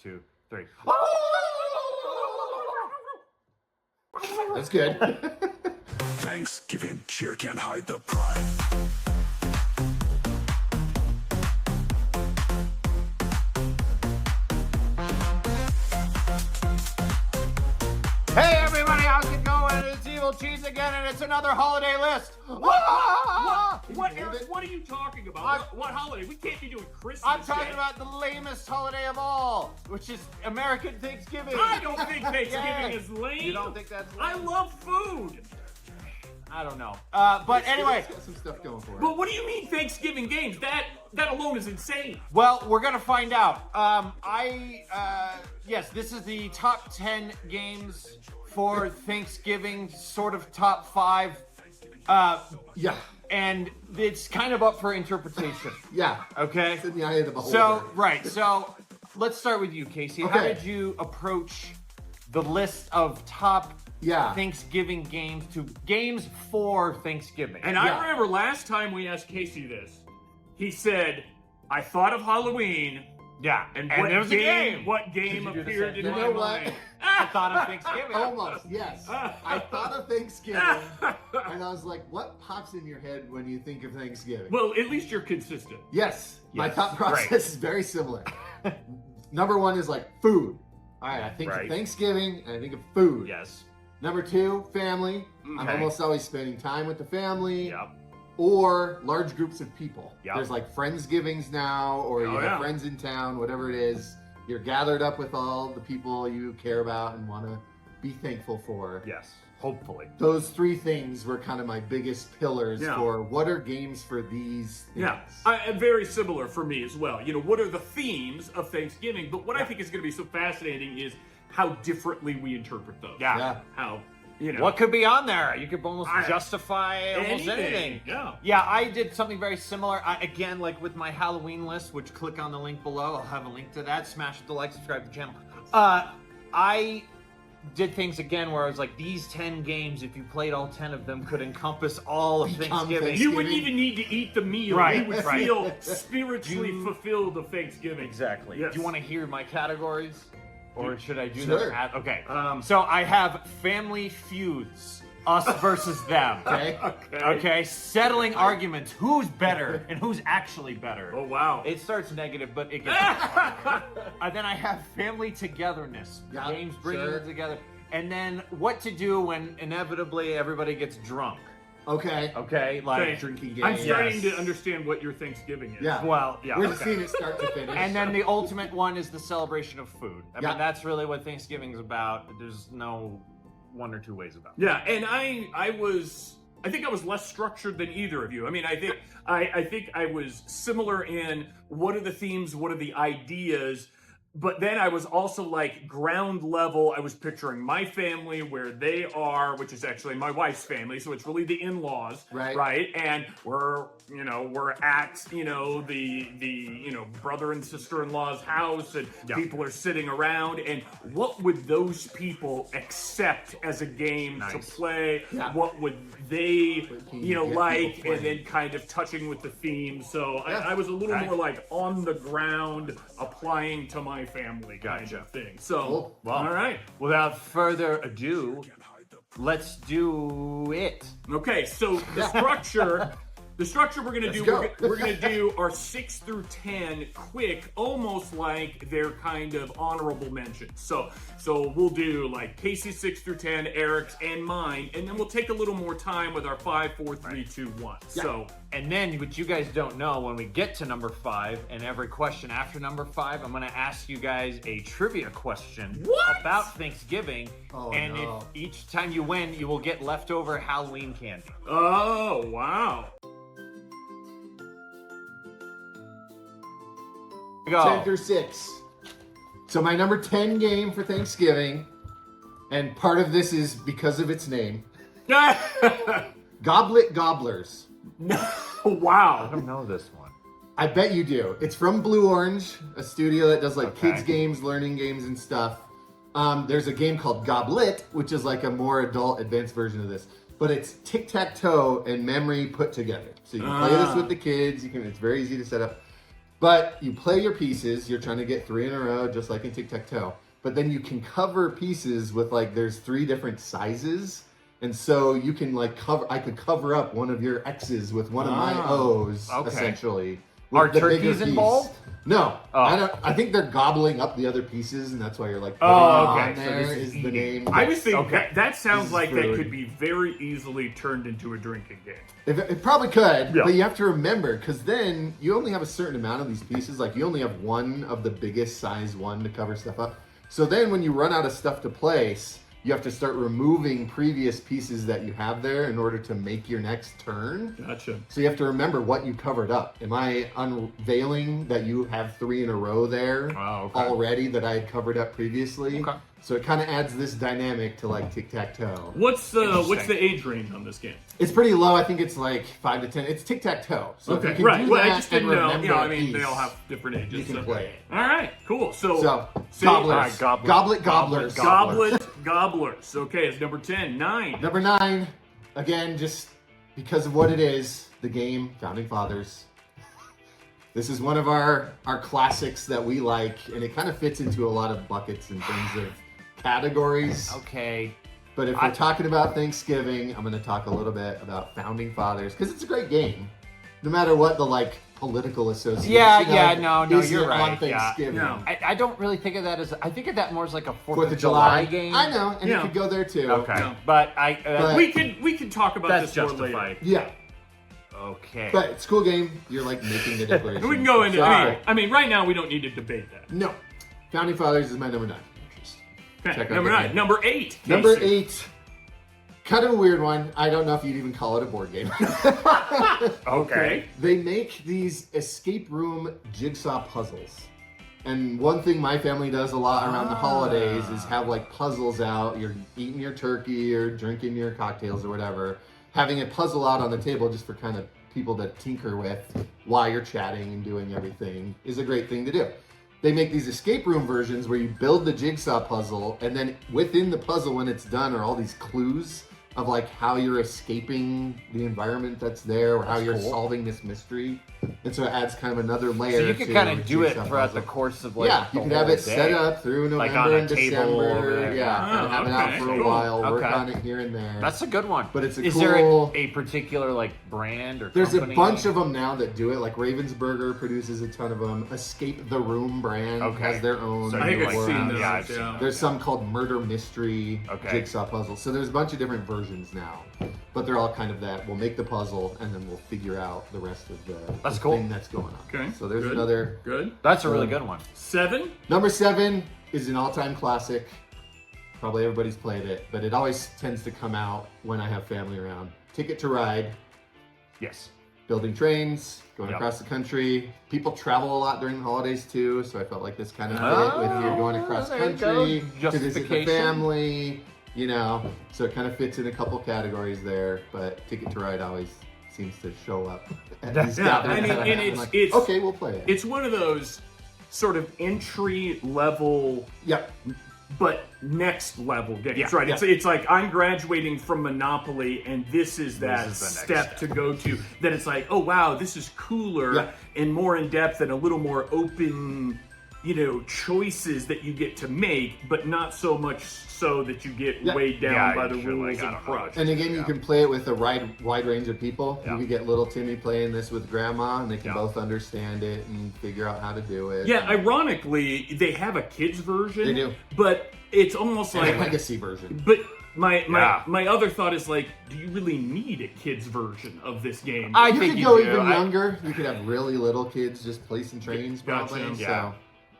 2, 3. That's good. Thanksgiving cheer can't hide the pride. Hey everybody, how's it going? It's Evil Cheese again, and it's another holiday list. What are you talking about? What holiday? We can't be doing Christmas. I'm talking yet. about the lamest holiday of all, which is American Thanksgiving. I don't think Thanksgiving is lame. You don't think that's lame? I love food. I don't know. But anyway. It's got some stuff going for it. But what do you mean Thanksgiving games? That alone is insane. Well, we're gonna find out. Yes, this is the top 10 games for Thanksgiving, sort of top 5. Yeah. And it's kind of up for interpretation. Yeah. Okay. It's in the eye of the beholder. So, right. So, let's start with you, Casey. How Okay. did you approach the list of top Thanksgiving games to games for Thanksgiving? And I remember last time we asked Casey this, he said, "I thought of Halloween." Yeah, And there was a game. What game Did you do the appeared same in thing? my You know what? mind? I thought of Thanksgiving. Almost, yes. I thought of Thanksgiving, and I was like, what pops in your head when you think of Thanksgiving? Well, at least you're consistent. Yes, my Yes, thought process right. is very similar. Number 1 is like food. All right, I think Right. of Thanksgiving, and I think of food. Yes. Number 2, family. I'm Okay. almost always spending time with the family. Yep. Or large groups of people. Yep. There's like Friendsgivings now, or you have friends in town, whatever it is. You're gathered up with all the people you care about and want to be thankful for. Yes. Hopefully. Those 3 things were kind of my biggest pillars Yeah. for what are games for these things. Yeah, very similar for me as well. You know, what are the themes of Thanksgiving? But what I think is going to be so fascinating is how differently we interpret those. Yeah. How, you know. What could be on there? You could almost justify almost anything. Yeah. Yeah, I did something very similar. Again, like with my Halloween list, which click on the link below. I'll have a link to that. Smash the like, subscribe to the channel. I did things again where I was like, these 10 games, if you played all 10 of them, could encompass all of Thanksgiving. You wouldn't even need to eat the meal. Right, You would right. feel spiritually fulfilled of Thanksgiving. Exactly. Yes. Do you want to hear my categories? Or should I do Sure. them? Okay. So I have family feuds. Us versus them. Okay? Okay, settling arguments. Who's better and who's actually better? Oh, wow. It starts negative, but it gets. And then I have family togetherness. Yeah, Games bringing sure. them together. And then what to do when inevitably everybody gets drunk. Okay. Okay, like Okay. Drinking games. I'm starting Yes. to understand what your Thanksgiving is. Yeah. Well, yeah. We're okay. seeing it start to finish. And then the ultimate one is the celebration of food. I Yeah. mean, that's really what Thanksgiving is about. There's no one or two ways about it. Yeah, and I think I was less structured than either of you. I mean, I think I was similar in what are the themes, what are the ideas, but then I was also like ground level. I was picturing my family where they are, which is actually my wife's family, so it's really the in-laws, Right. And we're at the brother and sister-in-law's house, and people are sitting around, and what would those people accept as a game to play? Yeah. What would they can you get like, people and then kind of touching with the theme. So I was a little more like on the ground, applying to my family kind of thing. So, Cool. Well, all right. Without further ado, let's do it. Okay, so the structure we're gonna do, go. we're gonna do our 6 through 10 quick, almost like they're kind of honorable mentions. So we'll do like Casey's 6 through 10, Eric's, and mine, and then we'll take a little more time with our 5, 4, 3, 2, 1. Yeah. So. And then, what you guys don't know, when we get to number 5, and every question after number 5, I'm going to ask you guys a trivia question about Thanksgiving. Oh, and no. if each time you win, you will get leftover Halloween candy. Oh, wow. Go. 10 through 6. So my number 10 game for Thanksgiving, and part of this is because of its name, Goblet Gobblers. Wow. I don't know this one. I bet you do. It's from Blue Orange, a studio that does like Okay. kids games, learning games, and stuff. There's a game called Goblet, which is like a more adult, advanced version of this. But it's tic-tac-toe and memory put together. So you can play this with the kids. It's very easy to set up. But you play your pieces. You're trying to get 3 in a row, just like in tic-tac-toe. But then you can cover pieces with like there's 3 different sizes. And so you can like I could cover up one of your X's with one of my O's, essentially. Are turkeys involved? No, I think they're gobbling up the other pieces, and that's why you're like. Okay. So this is the name. I was thinking that sounds This like is that food. could be very easily turned into a drinking game. It probably could, Yeah. but you have to remember because then you only have a certain amount of these pieces. Like you only have one of the biggest size one to cover stuff up. So then when you run out of stuff to place, you have to start removing previous pieces that you have there in order to make your next turn. Gotcha. So you have to remember what you covered up. Am I unveiling that you have 3 in a row there already that I had covered up previously? Okay. So it kind of adds this dynamic to like tic-tac-toe. What's the age range on this game? It's pretty low. I think it's like 5 to 10. It's tic-tac-toe. So if you can right. do Well, that I just didn't and know. remember You know, I a mean, they piece, all have different ages. you can so. play it. All right, cool. So Gobblers. All right, Goblet Gobblers. Gobblers. Okay, it's number 10. 9. Number 9, again, just because of what it is, the game Founding Fathers. This is one of our classics that we like, and it kind of fits into a lot of buckets in terms of categories. Okay. But if we're talking about Thanksgiving, I'm going to talk a little bit about Founding Fathers, because it's a great game. No matter what the, like, political association no, is you're it right. on Thanksgiving. Yeah. I don't really think of that as. I think of that more as like a 4th of July game. I know, and Yeah. it could go there too. Okay, Yeah. but we can talk about that's this more justified. later. Yeah, Okay. but it's a cool game. You're like making the declaration. We can go into. So, I mean, right now we don't need to debate that. no, Founding Fathers is my number 9. Okay, Check out number the 9. game. Number 8. Number Casey. 8, kind of a weird one. I don't know if you'd even call it a board game. Okay. They make these escape room jigsaw puzzles. And one thing my family does a lot around the holidays is have like puzzles out. You're eating your turkey or drinking your cocktails or whatever. Having a puzzle out on the table just for kind of people to tinker with while you're chatting and doing everything is a great thing to do. They make these escape room versions where you build the jigsaw puzzle, and then within the puzzle when it's done are all these clues of like how you're escaping the environment that's there or how you're solving this mystery. And so it adds kind of another layer. So you can to kind of a do it jigsaw throughout the puzzle. course of like Yeah, you the can have whole it set day. up through Like November on a and table over December. there. Yeah, and have it out okay, for a cool. while, work Okay. on it here and there. That's a good one. But it's a Is cool- there a particular like brand or There's company? a bunch of them now that do it. Like Ravensburger produces a ton of them. Escape the Room brand has their own. So I think you I've like seen that. those. Yeah, I've seen yeah. those. There's some called Murder Mystery jigsaw puzzles. So there's a bunch of different versions now. But they're all kind of that. We'll make the puzzle and then we'll figure out the rest of the cool. thing that's going on. Okay, So there's good. another. Good. That's a really good one. 7. Number 7 is an all-time classic. Probably everybody's played it, but it always tends to come out when I have family around. Ticket to Ride. Yes. Building trains, going Yep. across the country. People travel a lot during the holidays too, so I felt like this kind of fit with you're going across there you country go. to visit the Justification. family, you know. So it kind of fits in a couple categories there, but Ticket to Ride always seems to show up at these Yeah, gatherings I mean, that and have. I'm it's- like, okay, we'll play it. It's one of those sort of entry level, Yep. but next level games, Yeah, right? yeah. It's like I'm graduating from Monopoly, and this is that is the next step to go to. That it's like, oh wow, this is cooler Yeah. and more in depth and a little more open, you know, choices that you get to make, but not so much so that you get Yeah. weighed down Yeah, by the sure, rules like, I and don't know. crush. And again, you can play it with a wide range of people. Yeah. You could get little Timmy playing this with grandma, and they can Yeah. both understand it and figure out how to do it. Yeah, ironically, they have a kids version. They do. But it's almost And like a legacy version. But my Yeah. my other thought is like, do you really need a kids version of this game? I You think could you go do. even I- younger. You could have really little kids just placing trains, probably. Gotcha. Yeah. So,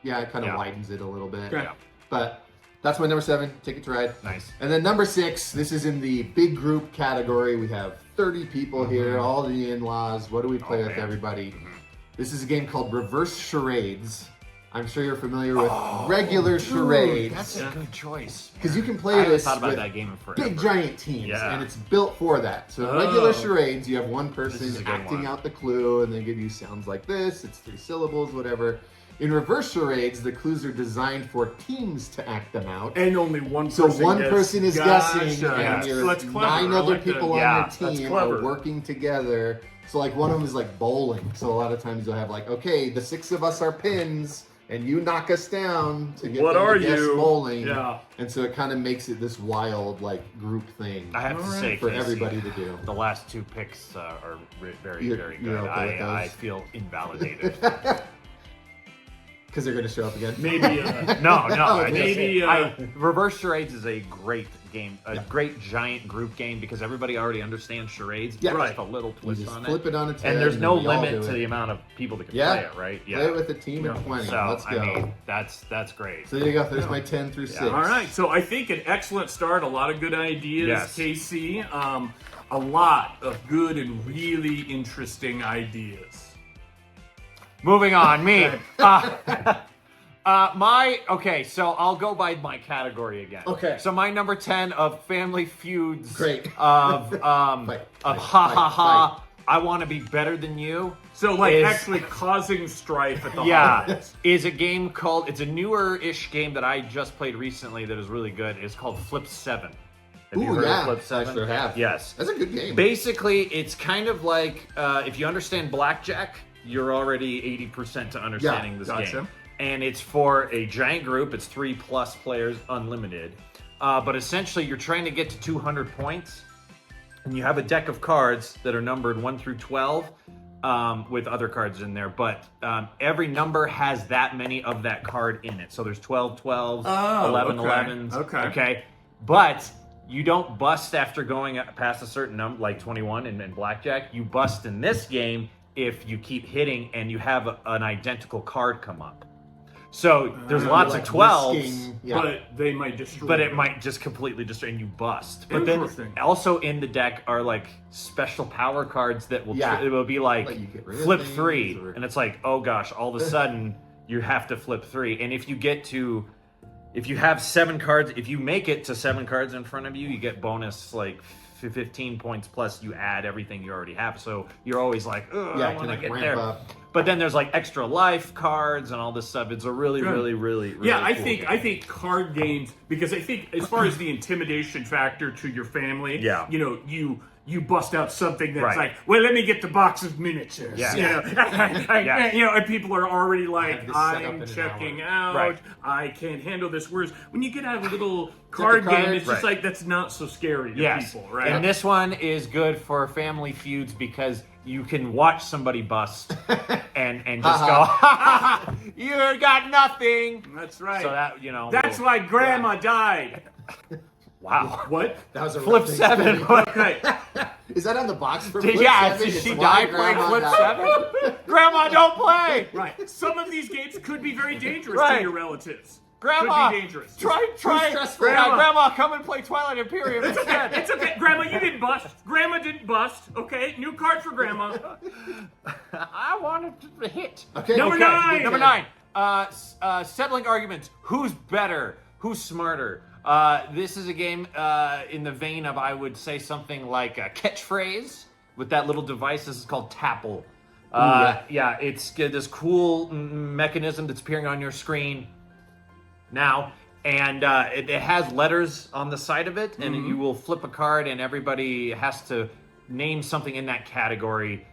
yeah, it kind of Yeah. widens it a little bit. Okay. But that's my number 7, Ticket to Ride. Nice. And then number 6, this is in the big group category. We have 30 people here, all the in-laws. What do we play with, man. everybody? This is a game called Reverse Charades. I'm sure you're familiar with regular charades. That's a good choice. Because you can I play haven't this thought about with that game in forever. big giant teams, Yeah. and it's built for that. So in Oh. regular charades, you have one is person a good acting one. out the clue, and they give you sounds like this. It's 3 syllables, whatever. In reverse charades, the clues are designed for teams to act them out. And only one So person one gets- person is Gotcha. guessing, and Yeah. your So that's clever. 9 I other like that. people Yeah, on that's your team clever. are working together So like one of them is like bowling. So a lot of times you'll have like, okay, the 6 of us are pins, and you knock us down to get What them are to guess you? bowling. Yeah. And so it kind of makes it this wild like group thing I have to say, for Casey, everybody to do. the last 2 picks are very, You're- very you're good. okay with I those? feel invalidated. Because they're going to show up again. Maybe. No, Okay. Maybe, Reverse Charades is a great game, a great giant group game because everybody already understands charades. Yeah. Just Right. a little You twist just on flip it on its head. and there's no we all limit do to it. the amount of people that can Yeah. play it, right? Play it with a team of 20. So Let's go. I mean, that's great. So there you go. There's my 10 through 6. All right, so I think an excellent start. A lot of good ideas, Yes. KC. A lot of good and really interesting ideas. Moving on, me. Okay, so I'll go by my category again. Okay. So my number 10 of Family Feuds. Great. Of Fight, ha fight, ha ha. fight. I want to be better than you. So, like, Is- actually causing strife at the Yeah, holidays. is a game called. It's a newer-ish game that I just played recently that is really good. It's called Flip 7. Have you Ooh, heard yeah. of Flip I 7? sure have. Yes. That's a good game. Basically, it's kind of like if you understand blackjack, you're already 80% to understanding this gotcha. game. And it's for a giant group. It's 3+ players, unlimited. But essentially, you're trying to get to 200 points, and you have a deck of cards that are numbered 1 through 12 with other cards in there. But every number has that many of that card in it. So there's 12 12s, Oh, 11 okay. 11s. Okay. But you don't bust after going past a certain number, like 21 in blackjack. You bust in this game if you keep hitting and you have an identical card come up. So there's lots Like of 12s, risking- yeah. But they might destroy but it them. might just completely destroy and you bust. But then Interesting. also in the deck are like special power cards that will Yeah. it will be like Like you get rid of flip things 3, or- and it's like, oh gosh, all of a sudden you have to flip 3, and if you have 7 cards, if you make it to 7 cards in front of you, you get bonus like 15 points plus you add everything you already have. So you're always like, oh, Yeah, I it want to can, like, get ramp there. up. But then there's like extra life cards and all this stuff. It's a really, Good. really Yeah, I cool think game. card games, because I think as far as the intimidation factor to your family, Yeah. you know, you bust out something that's Right. like, well, let me get the box of miniatures. Yeah. You know, Yeah. you know, and people are already have like, this set up in I'm an checking hour. out. Right. I can't handle this. Whereas when you get out a little card card, game, it's just right. like that's not so scary to Yes. people, right? And this one is good for Family Feuds because you can watch somebody bust and just go, ha ha ha, you got nothing. That's right. So that, you know. That's why Grandma died. Wow. What? That was a Flip rough 7. Okay. Is that on the box for Did, Flip yeah, 7? did It's she why die playing Grandma Flip died. 7? Grandma, don't play. Right. Some of these games could be very dangerous Right. to your relatives. Grandma, Could be dangerous. try. stressful? Grandma, come and play Twilight Imperium It's okay. instead. It's okay. Grandma, you didn't bust. Grandma didn't bust. Okay. New card for Grandma. I wanted to hit. Okay, Number okay. 9. Number 9. Settling arguments. Who's better? Who's smarter? This is a game in the vein of, I would say, something like a catchphrase with that little device. This is called Tapple. Yeah, it's this cool mechanism that's appearing on your screen now. And it has letters on the side of it, and you will flip a card, and everybody has to name something in that category,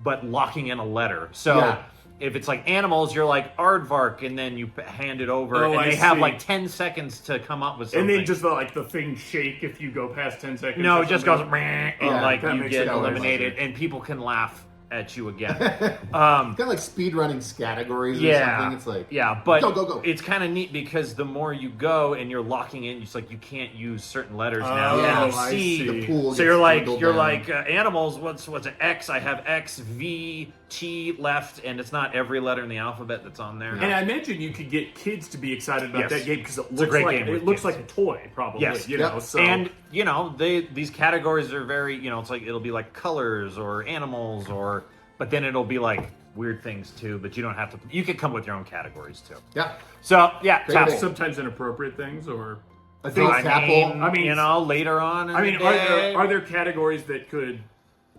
but locking in a letter. So Yeah. if it's like animals, you're like aardvark, and then you hand it over, Oh, and I they have see. like 10 seconds to come up with something. And then just the thing shake if you go past 10 seconds. no, or it just goes, something. and Yeah, like that you makes get it eliminated, easier. and people can laugh at you again. Kind of like speedrunning categories or Yeah, something. It's like, yeah, but go. it's kind of neat because the more you go and you're locking in, it's like you can't use certain letters now. Oh, And you I see, see. The pool so gets you're like dwindled down. animals. What's an X? I have X, V, T left, and it's not every letter in the alphabet that's on there. And I imagine you could get kids to be excited about Yes. that game because it a looks great like game with it looks kids. like a toy, probably. Yes. You Yep. know. So And you know, these categories are very, you know, it's like it'll be like colors or animals or, but then it'll be like weird things too. But you don't have to. You could come with your own categories too. Yeah. So yeah, Great Tapple. game. sometimes inappropriate things, or I think I Tapple. mean, you know, later on. In I mean, the are day, there categories that could,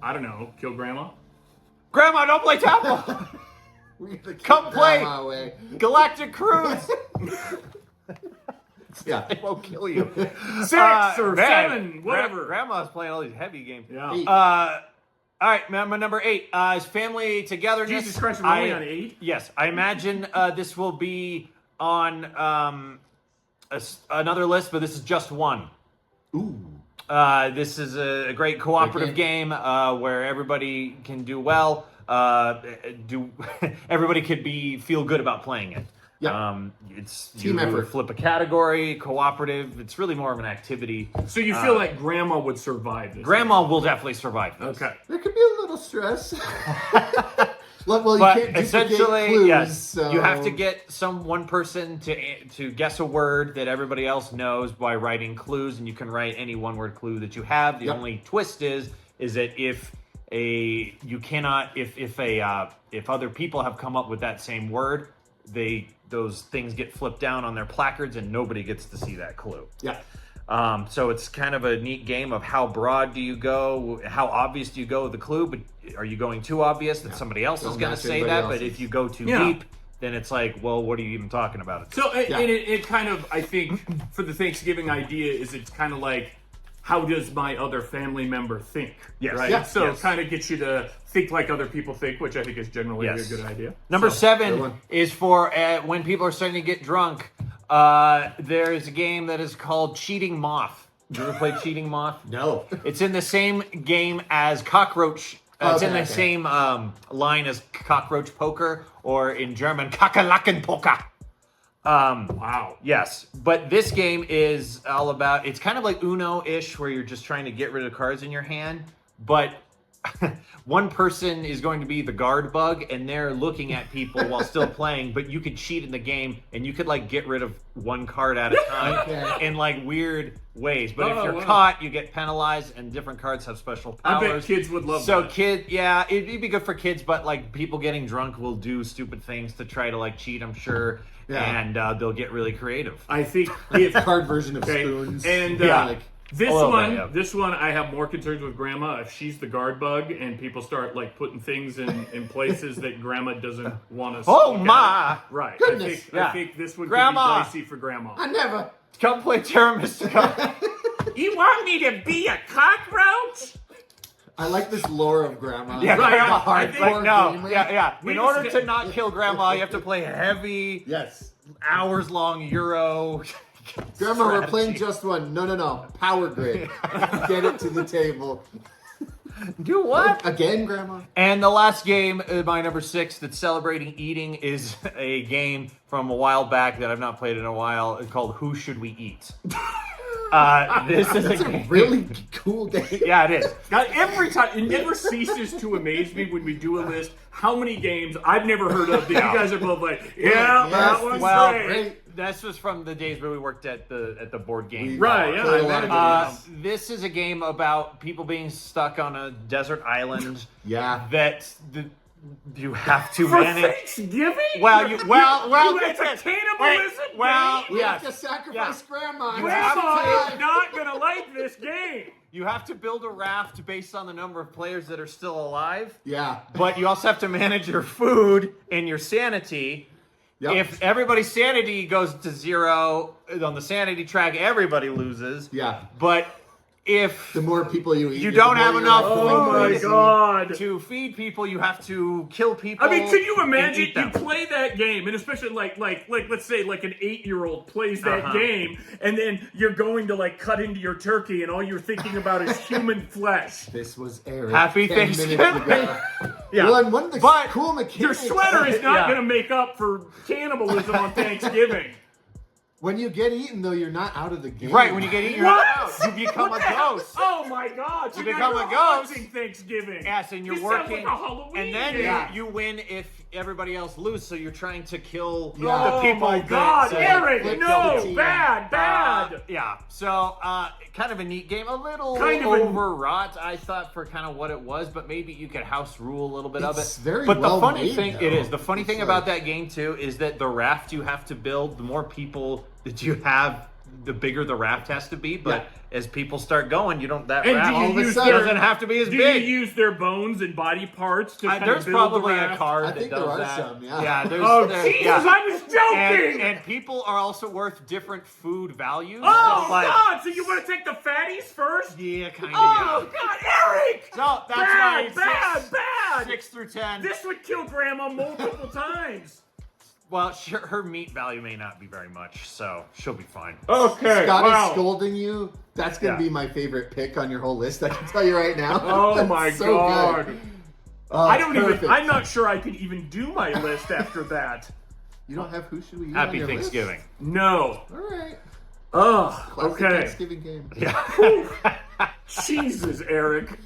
I don't know, kill Grandma? Grandma, don't play Tapple. We're gonna keep Come play. Grandma away. Galactic Cruise. Yeah. It won't kill you. 6 or man, 7, whatever. Grandma's playing all these heavy games. Yeah. Hey. All right, my number 8 is family togetherness. Jesus Christ, we're only on 8? Yes, I imagine this will be on another list, but this is just one. Ooh. This is a great cooperative game where everybody can do well. Everybody could feel good about playing it. Yeah. It's Team effort. Flip a category, cooperative. It's really more of an activity. So you feel like Grandma would survive this? Grandma will definitely survive this. Okay. There could be a little stress. Well, you But can't duplicate essentially, clues, yes, so... you have to get one person to guess a word that everybody else knows by writing clues, and you can write any one-word clue that you have. The only twist is that if other people have come up with that same word, those things get flipped down on their placards, and nobody gets to see that clue. Yeah. So it's kind of a neat game of how broad do you go, how obvious do you go with the clue, but are you going too obvious that somebody else is going to say that? But if you go too deep, then it's like, well, what are you even talking about? So it kind of, I think, for the Thanksgiving idea is it's kind of like, how does my other family member think? Yes. Right? Yeah. So Yes. it kind of gets you to think like other people think, which I think is generally a good idea. Number good 7 one. is for when people are starting to get drunk. There is a game that is called Cheating Moth. You ever played Cheating Moth? No. It's in the same game as Cockroach. It's in the same line as Cockroach Poker, or in German, Kakerlaken-Poker. Wow. Yes, but this game is all about, it's kind of like Uno-ish, where you're just trying to get rid of cards in your hand, but one person is going to be the guard bug, and they're looking at people while still playing, but you could cheat in the game, and you could like get rid of one card at a time in like weird ways. But if you're caught, you get penalized, and different cards have special powers. I bet kids would love that. So it'd be good for kids, but like people getting drunk will do stupid things to try to like cheat, I'm sure. Yeah. And they'll get really creative. I think if Card version of spoons. And like, this little one, bit, yeah. this one, I have more concerns with Grandma. If she's the guard bug and people start like putting things in places that Grandma doesn't want to. Oh my! Right. Goodness. I think this one Grandma. could be dicey for Grandma. I never. Come play Terra Mystica. You want me to be a cockroach? I like this lore of Grandma. Yeah, Right, Grandma. I think- Like, no, gamer. yeah. We In just order to not kill Grandma, you have to play heavy, Yes. hours-long Euro. Grandma, we're strategy. playing just one. No. Power grid. Get it to the table. Do what? Again, Grandma? And the last game, my number 6, that's celebrating eating, is a game from a while back that I've not played in a while called Who Should We Eat? This is That's a a game. really cool game. Yeah, it is. God, every time, it never ceases to amaze me when we do a list how many games I've never heard of that you guys are both like, yeah, that one's Well, great. this was from the days where we worked at the board game. Right, yeah. Play a I lot of imagine. games. This is a game about people being stuck on a desert island Yeah. that you have to For manage. Thanksgiving? Well, it's get a this. cannibalism Well, game? We yes. have to sacrifice Grandma. You Grandma have is not gonna like this game. You have to build a raft based on the number of players that are still alive, Yeah. but you also have to manage your food and your sanity. Yep. If everybody's sanity goes to 0 on the sanity track, everybody loses. Yeah. But if The more people you eat, You the don't more have you're, enough like, food. going Oh my crazy. god. to feed people, you have to kill people. I mean, can you and imagine eat you them. play that game, and especially like let's say like an 8-year-old plays that Uh-huh. game, and then you're going to like cut into your turkey, and all you're thinking about is human flesh. This was Eric. Happy 10 minutes Thanksgiving. ago. Yeah. Well, and one of the But cool mechanics. Your sweater is not Yeah. going to make up for cannibalism on Thanksgiving. When you get eaten, though, you're not out of the game. Right, when you get eaten, you're What? not out. You become What a the hell? ghost. Oh my god! So You now become you're a ghost. haunting Thanksgiving. Yes, and you're This sounds working, like a Halloween and then game. you win if everybody else loses. So you're trying to kill Yeah. the people. Oh my that- god, so- Eric! Flip No, the team. bad. Yeah, so kind of a neat game, a little Kind of a- overwrought, I thought, for kind of what it was, but maybe you could house rule a little bit of it. It's very but the well funny made, thing, though. it is the funny It's thing like- about that game too is that the raft you have to build, the more people that you have the bigger the raft has to be. But Yeah. as people start going, you don't that And raft do you all of a use sudden- doesn't have to be as Do big. you use their bones and body parts to kind There's of build probably the a raft? card I that think does there are that. some, yeah. Yeah, there's, Oh, there- Jesus, yeah. I was joking! And people are also worth different food values. Oh, So, like, God! So you want to take the fatties first? yeah, kind of. Oh, Yeah. God, Eric! So that's Bad, why bad! 6 through 10. This would kill Grandma multiple times. Well, sure, her meat value may not be very much, so she'll be fine. Okay, Scott wow. is scolding you. That's going to Yeah. be my favorite pick on your whole list. I can tell you right now. Oh, That's my so God. good. I don't perfect. even, I'm not sure I could even do my list after that. You don't have Who Should We Eat on Happy your Thanksgiving. No. List? All right. Ugh, Classic okay. Thanksgiving game. Yeah. Jesus, Eric.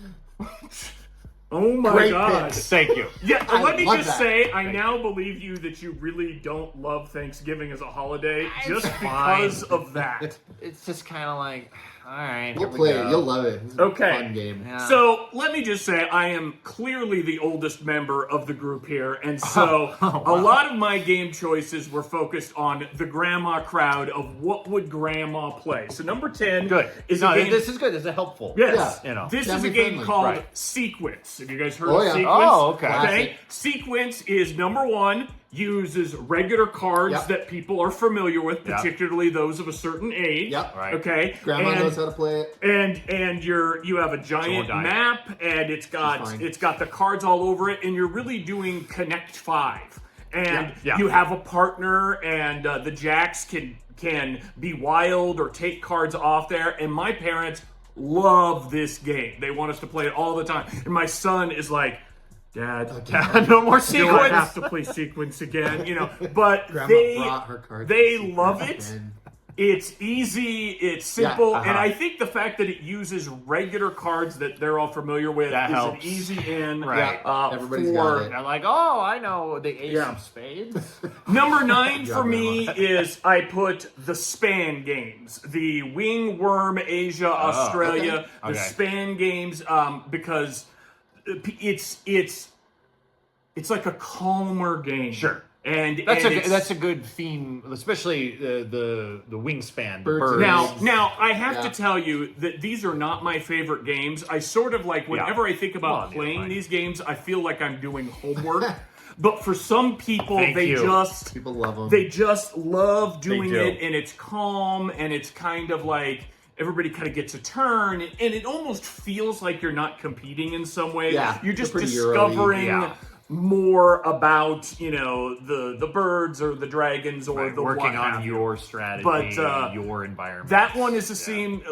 Oh my Great God. picks. Thank you. Yeah, I let me love just that. say, I now believe you that you really don't love Thanksgiving as a holiday just fine. because of that. It's just kind of like, all right. We'll here we play go. it. You'll love it. It's a Okay. fun game. Yeah. So let me just say, I am clearly the oldest member of the group here, and so a lot of my game choices were focused on the grandma crowd of what would grandma play. So number 10 Good. is No, a game. this is good. This is helpful. Yes, Yeah. You know. this is a Family game friendly. called Right. Sequence. Have you guys heard Oh, of yeah. Sequence? Oh, okay. Okay. Classic. Sequence is number 1. Uses regular cards Yep. that people are familiar with, Yep. particularly those of a certain age. Yep. Right. Okay. Grandma and, knows how to play it. and you have a giant Joe Dyer. map, and it's got fine. the cards all over it, and you're really doing Connect 5. And Yeah. you have a partner, and the jacks can be wild or take cards off there. And my parents love this game. They want us to play it all the time. And my son is like, Dad, No more do I have sequence. to play Sequence again? You know, but Grandma brought her cards. they to love Sequence it. again. It's easy, it's simple, uh-huh. and I think the fact that it uses regular cards that they're all familiar with That is helps. an easy in. Right. Everybody's for got it. They're like, oh, I know the ace Yeah. of spades. Number 9 Yeah, for me Grandma. is I put the Span games, the Wing, Worm, Asia, Australia, okay. the Span games, because it's like a calmer game. Sure. And That's and a it's- that's a good theme, especially the wingspan. Birds. Now I have Yeah. to tell you that these are not my favorite games. I sort of like whenever I think about Well, yeah, playing fine. these games, I feel like I'm doing homework. But for some people, Thank they you. just People love them. they just love doing do. it, and it's calm, and it's kind of like everybody kind of gets a turn, and it almost feels like you're not competing in some way. Yeah, You're just they're pretty Euro-y, discovering yeah. more about the birds or the dragons or Right, the working what on have you. your strategy, But, your environment. That one is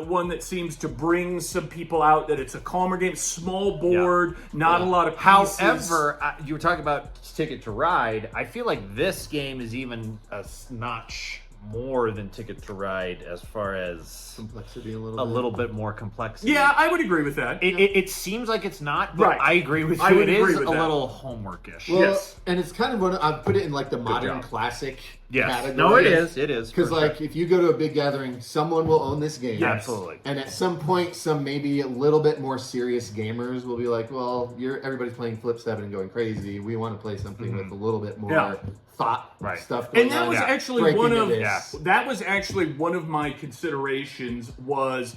one that seems to bring some people out. That it's a calmer game, small board, not a lot of pieces. However, you were talking about Ticket to Ride. I feel like this game is even a notch more than Ticket to Ride as far as Complexity a little a bit. little bit more complexity. Yeah, I would agree with that. It seems like it's not, but Right. I agree with you. I would It agree is with a that. little homeworkish. Well, Yes. and it's kind of what I put it in like the modern job. classic Yes. category. No, it is. It is. Because for like sure. if you go to a big gathering, someone will own this game. Yeah, absolutely. And at some point, some maybe a little bit more serious gamers will be like, "Well, everybody's playing Flip 7 and going crazy. We want to play something with a little bit more Yeah. thought Right. stuff." Going And that on. was Yeah. actually Break one into of this. that was actually one of my considerations was,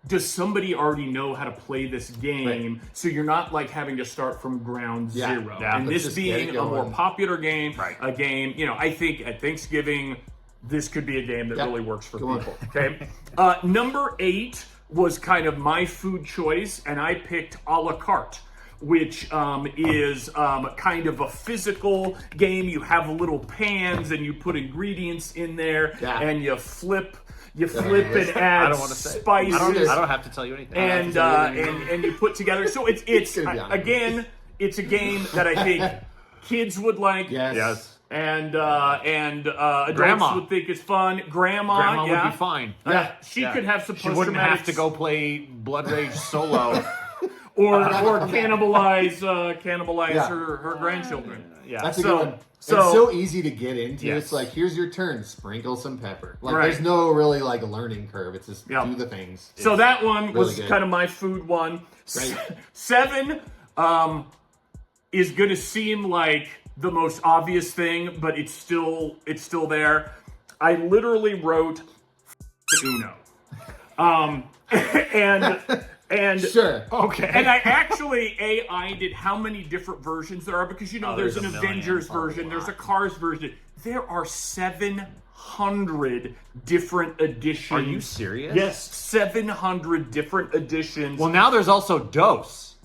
does somebody already know how to play this game so you're not like having to start from ground Yeah. zero? Yeah. And Let's this just get being it a more going. popular game, Right. a game, I think at Thanksgiving this could be a game that Yep. really works for Go on. people. Okay. Number 8 was kind of my food choice, and I picked a la carte, which is kind of a physical game. You have little pans and you put ingredients in there, Yeah. and you flip and add I don't want to say. spices. I don't have to tell you anything. and you put together. So it's gonna be on again, it's a game that I think kids would like. Yes. Yes. And adults Grandma. would think it's fun. Grandma Grandma yeah. would be fine. Yeah, she Yeah. could have some She wouldn't have to post-traumatics. go play Blood Rage solo. or cannibalize Yeah. her grandchildren. Yeah. That's a So- good one. so- it's so easy to get into. Yes. It's like, here's your turn. Sprinkle some pepper. Like, Right. there's no really like learning curve. It's just Yeah. do the things. So that one was really good. kind of my food one. Great. 7 is going to seem like the most obvious thing, but it's still there. I literally wrote Uno. And Sure. Okay. and I actually AI'd how many different versions there are, because there's an there's a million. Avengers version, there's a Cars version. There are 700 different editions. Are you serious? Yes, 700 different editions. Well, now there's also DOS.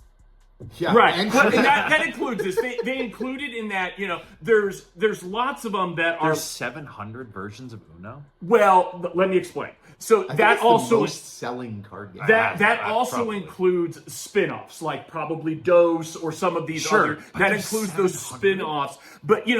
Yeah. Right, And but that includes this. They included in that, there's lots of them that are. There's 700 versions of Uno. Well, let me explain. So I think that it's the also most selling card game. that also probably. includes spin-offs, like probably DOS or some of these Sure, other. but That there's includes those 700. spin-offs. But for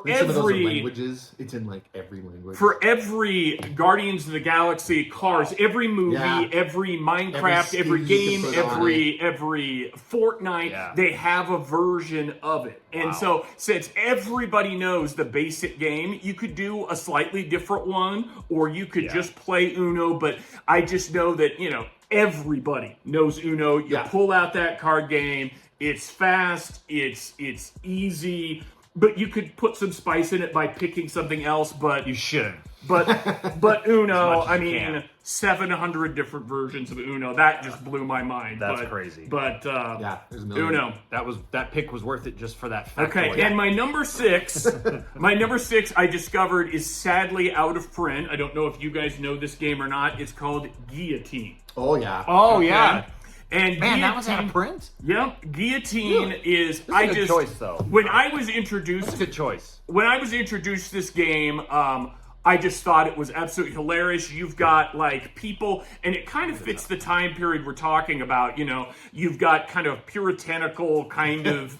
And some of those are every languages. It's in like every language. for every Guardians of the Galaxy, Cars, every movie, Yeah. every Minecraft, Every every skin you game, can put on every Fortnite, Yeah. they have a version of it. And Wow. so since everybody knows the basic game, you could do a slightly different one, or you could just play Uno. But I just know that, everybody knows Uno. You Yeah. pull out that card game, it's fast, it's easy. But you could put some spice in it by picking something else, but You shouldn't. but Uno, much as I you mean, can. 700 different versions of Uno. That just blew my mind. That's But- crazy. But Yeah, there's a million. Uno. That pick was worth it just for that fact. Okay, and my number 6, I discovered is sadly out of print. I don't know if you guys know this game or not. It's called Guillotine. Oh yeah. Oh Okay? yeah. And Man, that was out Guillotine- of print. Yep, Guillotine is. This is a good choice, though. When I was introduced, That's a good choice. when I was introduced to this game, I just thought it was absolutely hilarious. You've got like people, and it kind of fits the time period we're talking about. You've got kind of puritanical kind of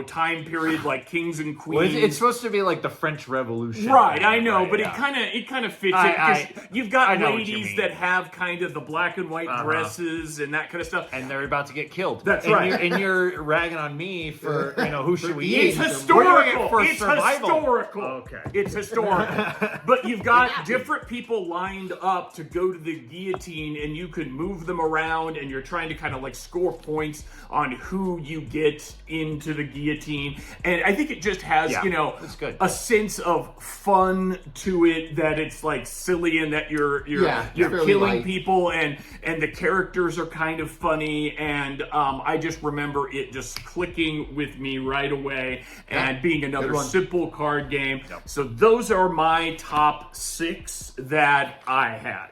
time period, like kings and Well, queens. it's supposed to be like the French Revolution. Right, I know, Right, but yeah. it kind of fits I- it. 'Cause you've got I know what you ladies mean. that have kind of the black and white dresses and that kind of stuff. And they're about to get killed. That's and right. You're ragging on me for who should we eating eat? It's We're historical. for It's survival. historical. Okay. It's historical. But you've got different people lined up to go to the guillotine, and you can move them around, and you're trying to kind of like score points on who you get into the guillotine. And I think it just has, Yeah, it's good. a sense of fun to it, that it's like silly and that you're fairly killing light. people, and the characters are kind of funny, and I just remember it just clicking with me right away and being another Good one. simple card game. So those are my top 6 that I had.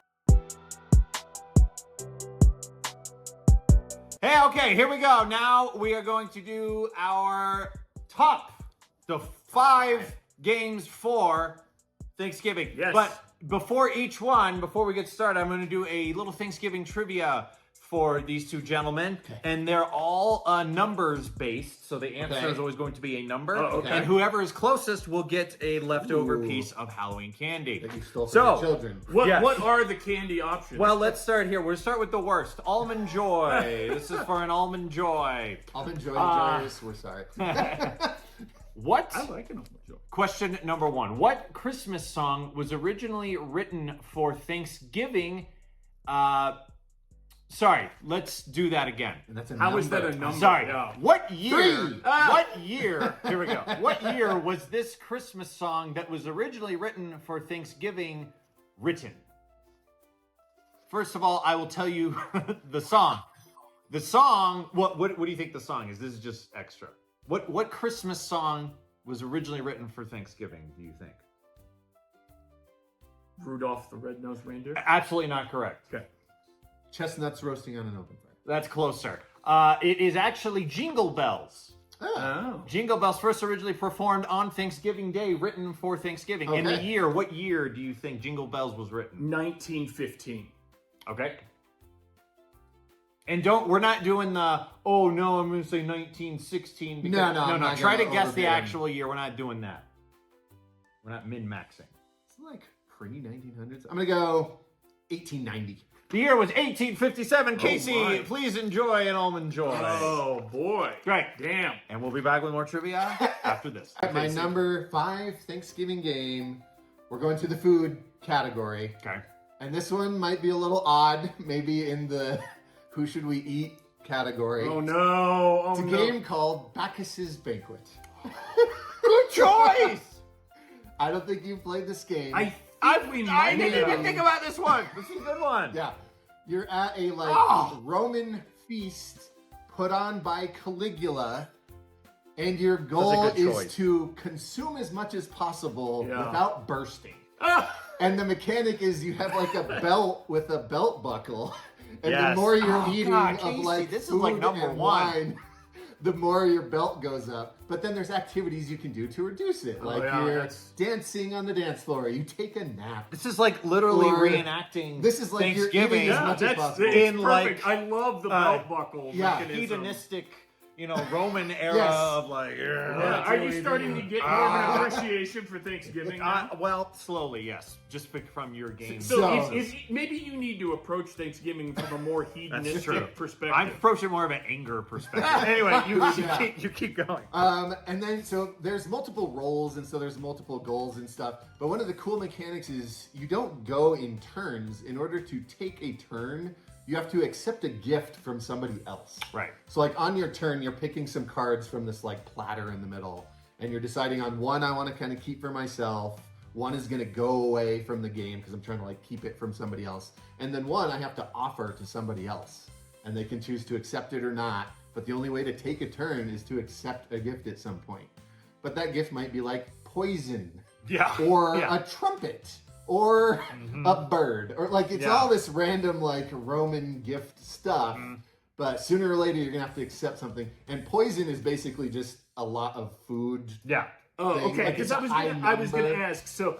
Hey, okay, here we go. Now we are going to do our the 5 games for Thanksgiving. Yes. But before we get started, I'm going to do a little Thanksgiving trivia for these two gentlemen. And they're all numbers based, so the answer is always going to be a number. Oh, okay. And whoever is closest will get a leftover piece of Halloween candy. That you stole from So- your children. What are the candy options? Well, let's start here. We'll start with the worst. Almond Joy. This is for an Almond Joy. I'll enjoy Joyous. We're sorry. What? I like an Almond Joy. Question number 1. What Christmas song was originally written for Thanksgiving? Sorry, let's do that again. And that's a How is that number. a number? Sorry. Yeah. What year? 3. What year? Here we go. What year was this Christmas song that was originally written for Thanksgiving written? First of all, I will tell you the song. The song. What do you think the song is? This is just extra. What Christmas song was originally written for Thanksgiving? Do you think? Rudolph the Red-Nosed Reindeer. Absolutely not correct. Okay. Chestnuts roasting on an open fire. That's closer. It is actually Jingle Bells. Oh. Jingle Bells first originally performed on Thanksgiving Day, written for Thanksgiving. In the Okay. year, what year do you think Jingle Bells was written? 1915. Okay. And we're not doing the, oh no, I'm going to say 1916. Because, No, I'm not try to gonna guess the overbid. actual year. We're not doing that. We're not min-maxing. It's like pre-1900s. I'm going to go 1890. The year was 1857. Casey, my. please enjoy an Almond Joy. Oh boy. Right. Damn. And we'll be back with more trivia after this. My number 5 Thanksgiving game, we're going to the food category. Okay. And this one might be a little odd, maybe in the who should we eat category. Oh no. Oh It's a no. game called Bacchus's Banquet. Good choice! I don't think you've played this game. I deeply I minded. didn't even think about this one. This is a good one. Yeah. You're at a Roman feast put on by Caligula, and your goal That's a good is choice. to consume as much as possible without bursting. Ah! And the mechanic is you have like a belt with a belt buckle, and Yes. the more you're eating God, of Casey, like this is food like number and one. wine, the more your belt goes up. But then there's activities you can do to reduce it, like yeah, you're that's- dancing on the dance floor, you take a nap. This is like literally Or- reenacting This is like you're Thanksgiving. eating as much as possible. It's In, perfect. like, I love the belt buckle yeah, mechanism. hedonistic, Roman era Yes. of like. Yeah, are you starting to get more of an appreciation for Thanksgiving now? Well, slowly, yes. Just from your game. So, So- maybe you need to approach Thanksgiving from a more That's true. hedonistic perspective. I approach it more of an anger perspective. Anyway, you keep going. And then, so there's multiple roles, and so there's multiple goals and stuff. But one of the cool mechanics is you don't go in turns. In order to take a turn, you have to accept a gift from somebody else. Right. So, like on your turn, you're picking some cards from this like platter in the middle, and you're deciding on one I want to kind of keep for myself. One is going to go away from the game because I'm trying to like keep it from somebody else, and then one I have to offer to somebody else, and they can choose to accept it or not. But the only way to take a turn is to accept a gift at some point. But that gift might be like poison, Yeah. or Yeah. a trumpet, or a bird, or like it's Yeah. all this random like Roman gift stuff. But sooner or later, you're gonna have to accept something. And poison is basically just a lot of food. Yeah. Oh, thing. okay. Like, Because it's a high I was gonna number. ask. So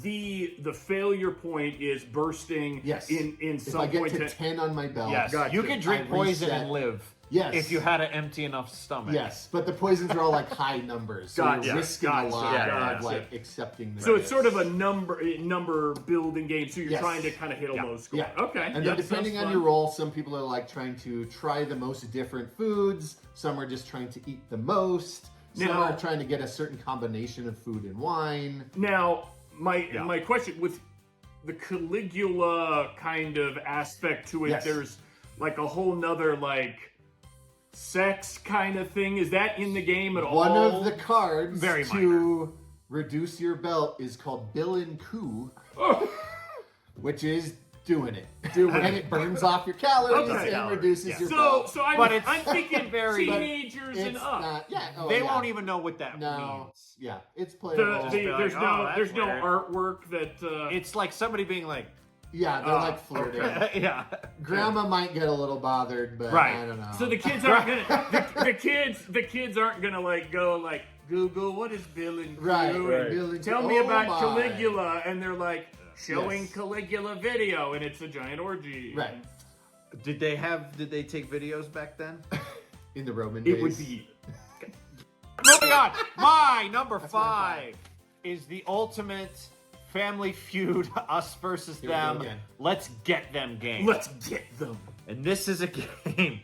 the failure point is bursting. Yes. In If some I get point. to 10 on my belt, Yes. Gotcha. You can drink I poison reset. and live. Yes. If you had an empty enough stomach. yes, but the poisons are all like high numbers, so Gotcha. you're risking Gotcha. a lot Yeah, of like accepting. The So it's sort of gifts. a number building game. So you're Yes. trying to kind of hit a low score. Yeah. Okay. And Yeah, then depending sounds on fun. your role, some people are like trying to try the most different foods. Some are just trying to eat the most. Some Now- are trying to get a certain combination of food and wine. Now, my question with the Caligula kind of aspect to it, Yes. there's like a whole nother like sex kind of thing. Is that in the game at all? One of the cards Very to reduce your belt is called Bill and Coup, which is doing it. And it burns off your calories Okay. and reduces Yeah. your So, belt. so I'm, But it's I'm thinking very- teenagers and It's up. not, yeah, oh, They yeah. won't even know what that No, means. yeah, it's The, playable. be like, there's "Oh, no that's there's no weird." artwork that It's like somebody being like, Yeah, they're like flirting. yeah. Grandma might get a little bothered, but Right. I don't know. so the kids aren't gonna the kids aren't gonna like go like Google what is Bill and Coup Right, and right. Bill and tell Coup. me Oh about my. Caligula and they're like showing Yes. Caligula video and it's a giant orgy. Right. Did they take videos back then? In the Roman It days. would be Moving on. My number 5 is the ultimate family feud, us versus Here we go them. again. Let's get them game. let's get them. And this is a game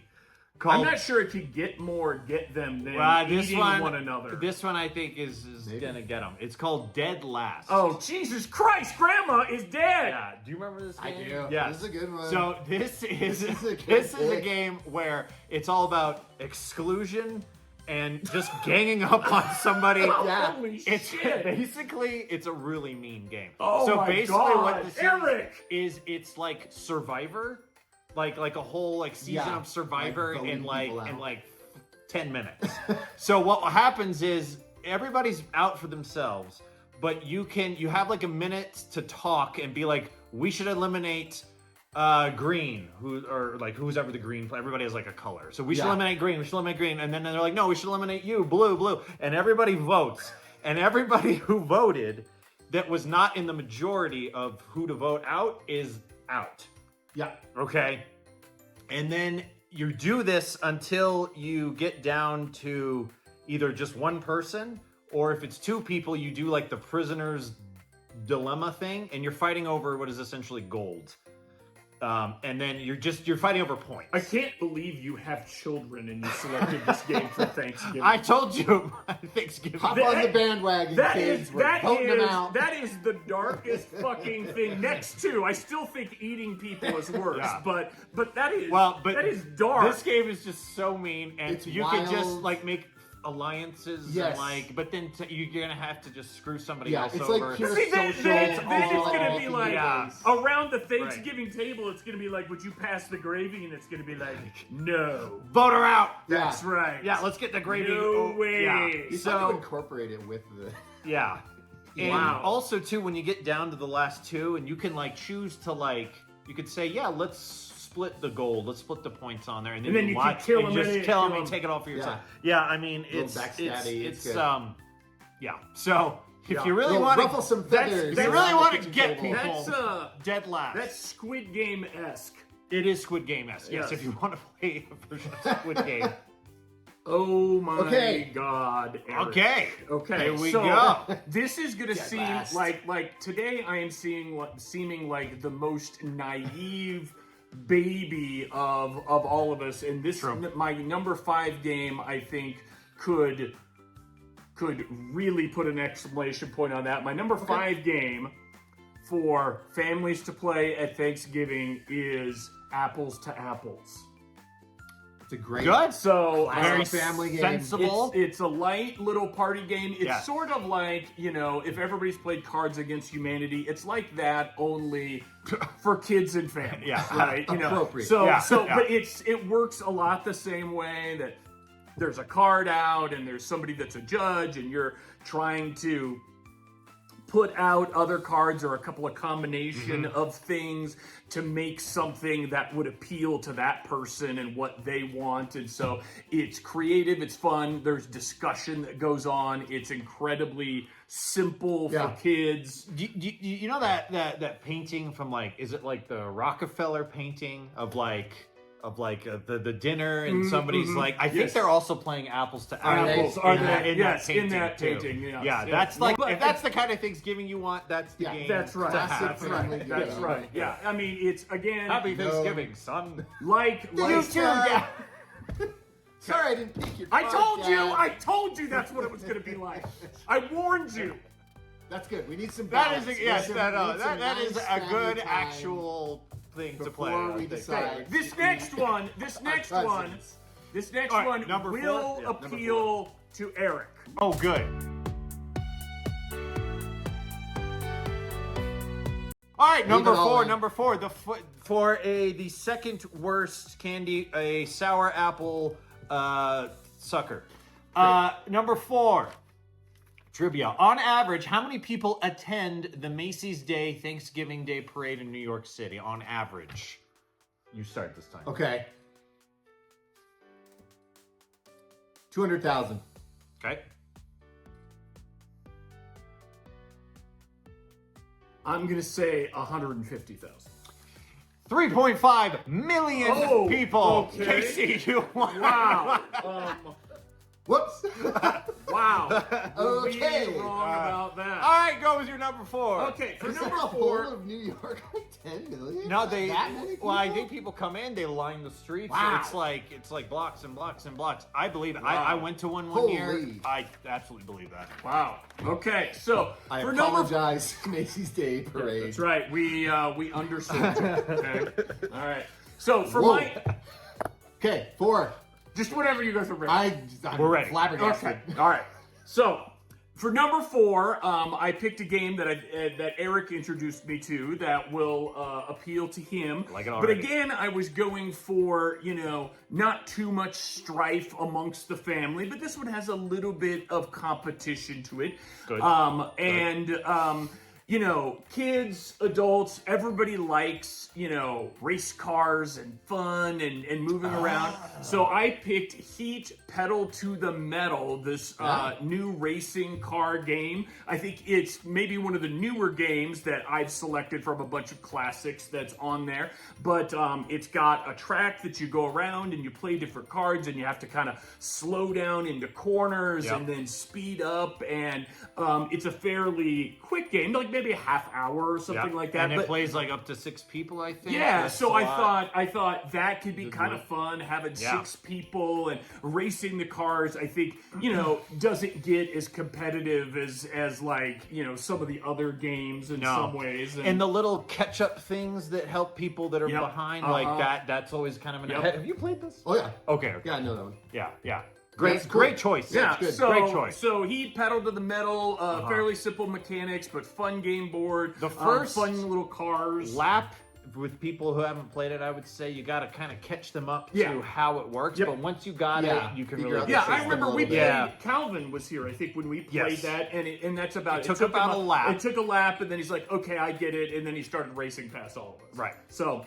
I'm called. not sure it could get them than This eating one another. This one I think is Maybe. gonna get them. It's called Dead Last. Oh Jesus Christ! Grandma is dead. yeah. Do you remember this I game? do. Yes. This is a good one. So this is This is a good this is a pick. game where it's all about exclusion and just ganging up on somebody. Yeah. Holy It's shit! basically it's a really mean game. Oh so my basically God, what this Eric! is it's like Survivor, like a whole like season Yeah, of Survivor like in voting people out. like 10 minutes. So what happens is everybody's out for themselves, but you have like a minute to talk and be like, we should eliminate green, who's ever the green. Everybody has like a color, so we should Yeah. eliminate green. We should eliminate green, and then they're like, no, we should eliminate you, blue, and everybody votes, and everybody who voted that was not in the majority of who to vote out is out. yeah. Okay, and then you do this until you get down to either just one person, or if it's two people, you do like the prisoner's dilemma thing, and you're fighting over what is essentially gold. And then you're fighting over points. I can't believe you have children and you selected this game for Thanksgiving. I told you Thanksgiving. Hop That- on the bandwagon, kids. We're voting them out. that is the darkest fucking thing. Next to, I still think eating people is worse, Yeah. but that is Well, but that is dark. This game is just so mean, and It's you can just wild. like make alliances. Yes. And like, but then you're gonna have to just screw somebody Yeah, else it's over. like pure See, then social. it's all gonna be like Yeah. around the Thanksgiving table. It's gonna be like, would you pass the gravy? And it's gonna be like, no. Vote her out. That's right. Yeah, let's get the gravy. No way. Yeah. You have to incorporate it with the. Yeah. And Wow. also too, when you get down to the last two, and you can like choose to like, you could say, yeah, let's split the gold, let's split the points on there, and then you can kill and them just and kill kill them and them. take it all for Yeah. yourself. Yeah, I mean it's backstabby, it's good. yeah. So if Yeah. you really Little want ruffle some feathers. if you around really the want to kitchen get table. people dead last, That's Squid Game-esque. it is Squid Game-esque. Yes, Yes. if you want to play a version of Squid Game. Oh my Okay. God, Eric. Okay. Okay, Here we so go. this is gonna Get seem last. like today I am seeming like the most naive baby of all of us, and this True. my number 5 game I think could really put an exclamation point on that. My number 5 game for families to play at Thanksgiving is Apples to Apples. It's a great. Good. So Very family game. sensible. It's a light little party game. It's Yeah. sort of like, if everybody's played Cards Against Humanity, it's like that, only for kids and families. Yeah. Right? Appropriate. So Yeah, so yeah. but it works a lot the same way that there's a card out and there's somebody that's a judge and you're trying to put out other cards or a couple of combination of things to make something that would appeal to that person and what they want. And so it's creative, it's fun, there's discussion that goes on, it's incredibly simple Yeah. for kids. You know that painting from like, is it like the Rockefeller painting of the dinner and somebody's like, I think Yes. they're also playing apples to apples. Apples are in there, that yes, painting in that too. painting, yes, Yeah, yes. that's like, But- if that's the kind of Thanksgiving you want, that's the Yeah, game. That's right. to have. That's family right. That's game. right. Yeah. I mean, it's again Happy Thanksgiving, son. like You too, yeah. Sorry, I didn't pick your. I card, told you. Dad. I told you that's what it was going to be like. I warned you. That's good. We need some. That balance. is, We yes, need that some is nice a good family time actual thing to play. before I we think. decide. This next one, cousins. this next All right, one number four? will Yeah, number appeal to Eric. Oh, good. All right, number it all four. in. Number four. The second worst candy, a sour apple sucker. Number 4. Trivia. On average, how many people attend the Macy's Day Thanksgiving Day Parade in New York City? On average. You start this time. Okay. 200,000. Okay. I'm going to say 150,000. 3.5 million Oh, people. okay. Casey, you won. Wow. Whoops. Wow. Were Okay. we wrong about that? All right, go with your number 4. Okay, for Is that number the 4. whole of New York? Like 10 million? No, they. That many people? Well, I think people come in, they line the streets. Wow. It's like blocks and blocks and blocks. I believe it. Wow. I went to one year. Holy. I absolutely believe that. Wow. Okay, so I for number apologize, Macy's Day Parade. That's right. We undersold you. Okay. All right. So for Whoa. my Okay, 4. just whatever you guys are ready. I'm We're ready. flabbergasted. Okay. All right. So for number 4, I picked a game that that Eric introduced me to that will appeal to him. I like it But already. again, I was going for not too much strife amongst the family, but this one has a little bit of competition to it. Good. Kids, adults, everybody likes, race cars and fun and moving around. So I picked Heat Pedal to the Metal, this new racing car game. I think it's maybe one of the newer games that I've selected from a bunch of classics that's on there. But it's got a track that you go around and you play different cards and you have to kind of slow down into corners Yep. and then speed up. And it's a fairly quick game, like maybe a half hour or something like that. And it But plays like up to 6 people, I think. yeah, That's so a I lot. thought that could be Good kind one. of fun, having Yeah. 6 people and racing the cars. I think doesn't get as competitive as like some of the other games in No. some ways. And the little catch-up things that help people that are Yep. behind, Uh-huh. like that's always kind of an. Yep. Have you played this? Oh, yeah. Okay. Yeah, I know that one. Yeah. Great, That's cool. great choice. Yeah, good. so, Great choice. So he pedaled to the metal, fairly simple mechanics, but fun game board. The first fun little cars. lap with people who haven't played it, I would say you got to kind of catch them up Yeah. to how it works. Yep. But once you got Yeah. it, you can Figure really out the Yeah, I system remember a we little played. bit. Yeah. Calvin was here, I think, when we played Yes. that, and that's about It it. took him about a lap. It took a lap, and then he's like, "Okay, I get it," and then he started racing past all of us. Right. So,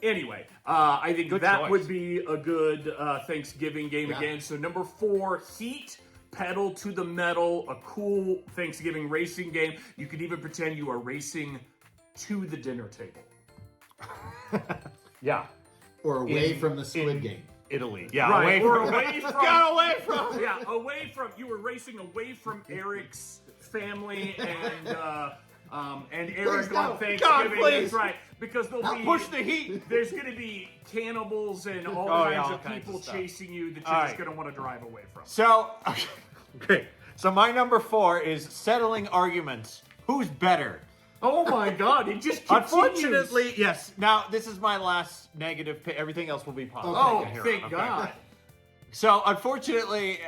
anyway, I think Good that choice. would be a good Thanksgiving game Yeah. again. So number 4, Heat. Pedal to the metal, a cool Thanksgiving racing game. You could even pretend you are racing to the dinner table. Yeah. Or away In- from the Squid in- Game. Italy. Yeah, Right, away or from away from Get away from yeah, away from you were racing away from Eric's family and Eric Please on don't. Thanksgiving. God, please. That's right, because there'll be push the heat. There's going to be cannibals and all Oh, kinds yeah, all of kinds of people stuff. chasing you that you're All just right. going to want to drive away from. So, okay. So my number 4 is settling arguments. Who's better? Oh my God! It just continues. Unfortunately, yes. Now this is my last negative pick. Everything else will be positive. Oh, from here thank on, God! So unfortunately,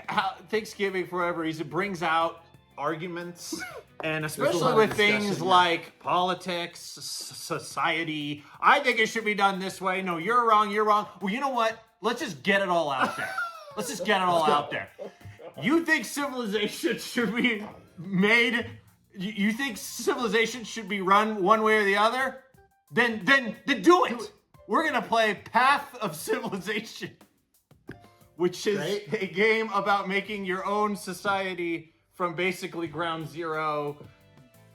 Thanksgiving for whatever reason brings out arguments, and especially lot of with discussion, things yeah. like politics, society. I think it should be done this way. No, you're wrong. You're wrong. Well, you know what? Let's just get it all out there. Let's just get it all out there. You think civilization should be made? You think civilization should be run one way or the other? Then do it. We're gonna play Path of Civilization, which is Great. a game about making your own society from basically ground zero,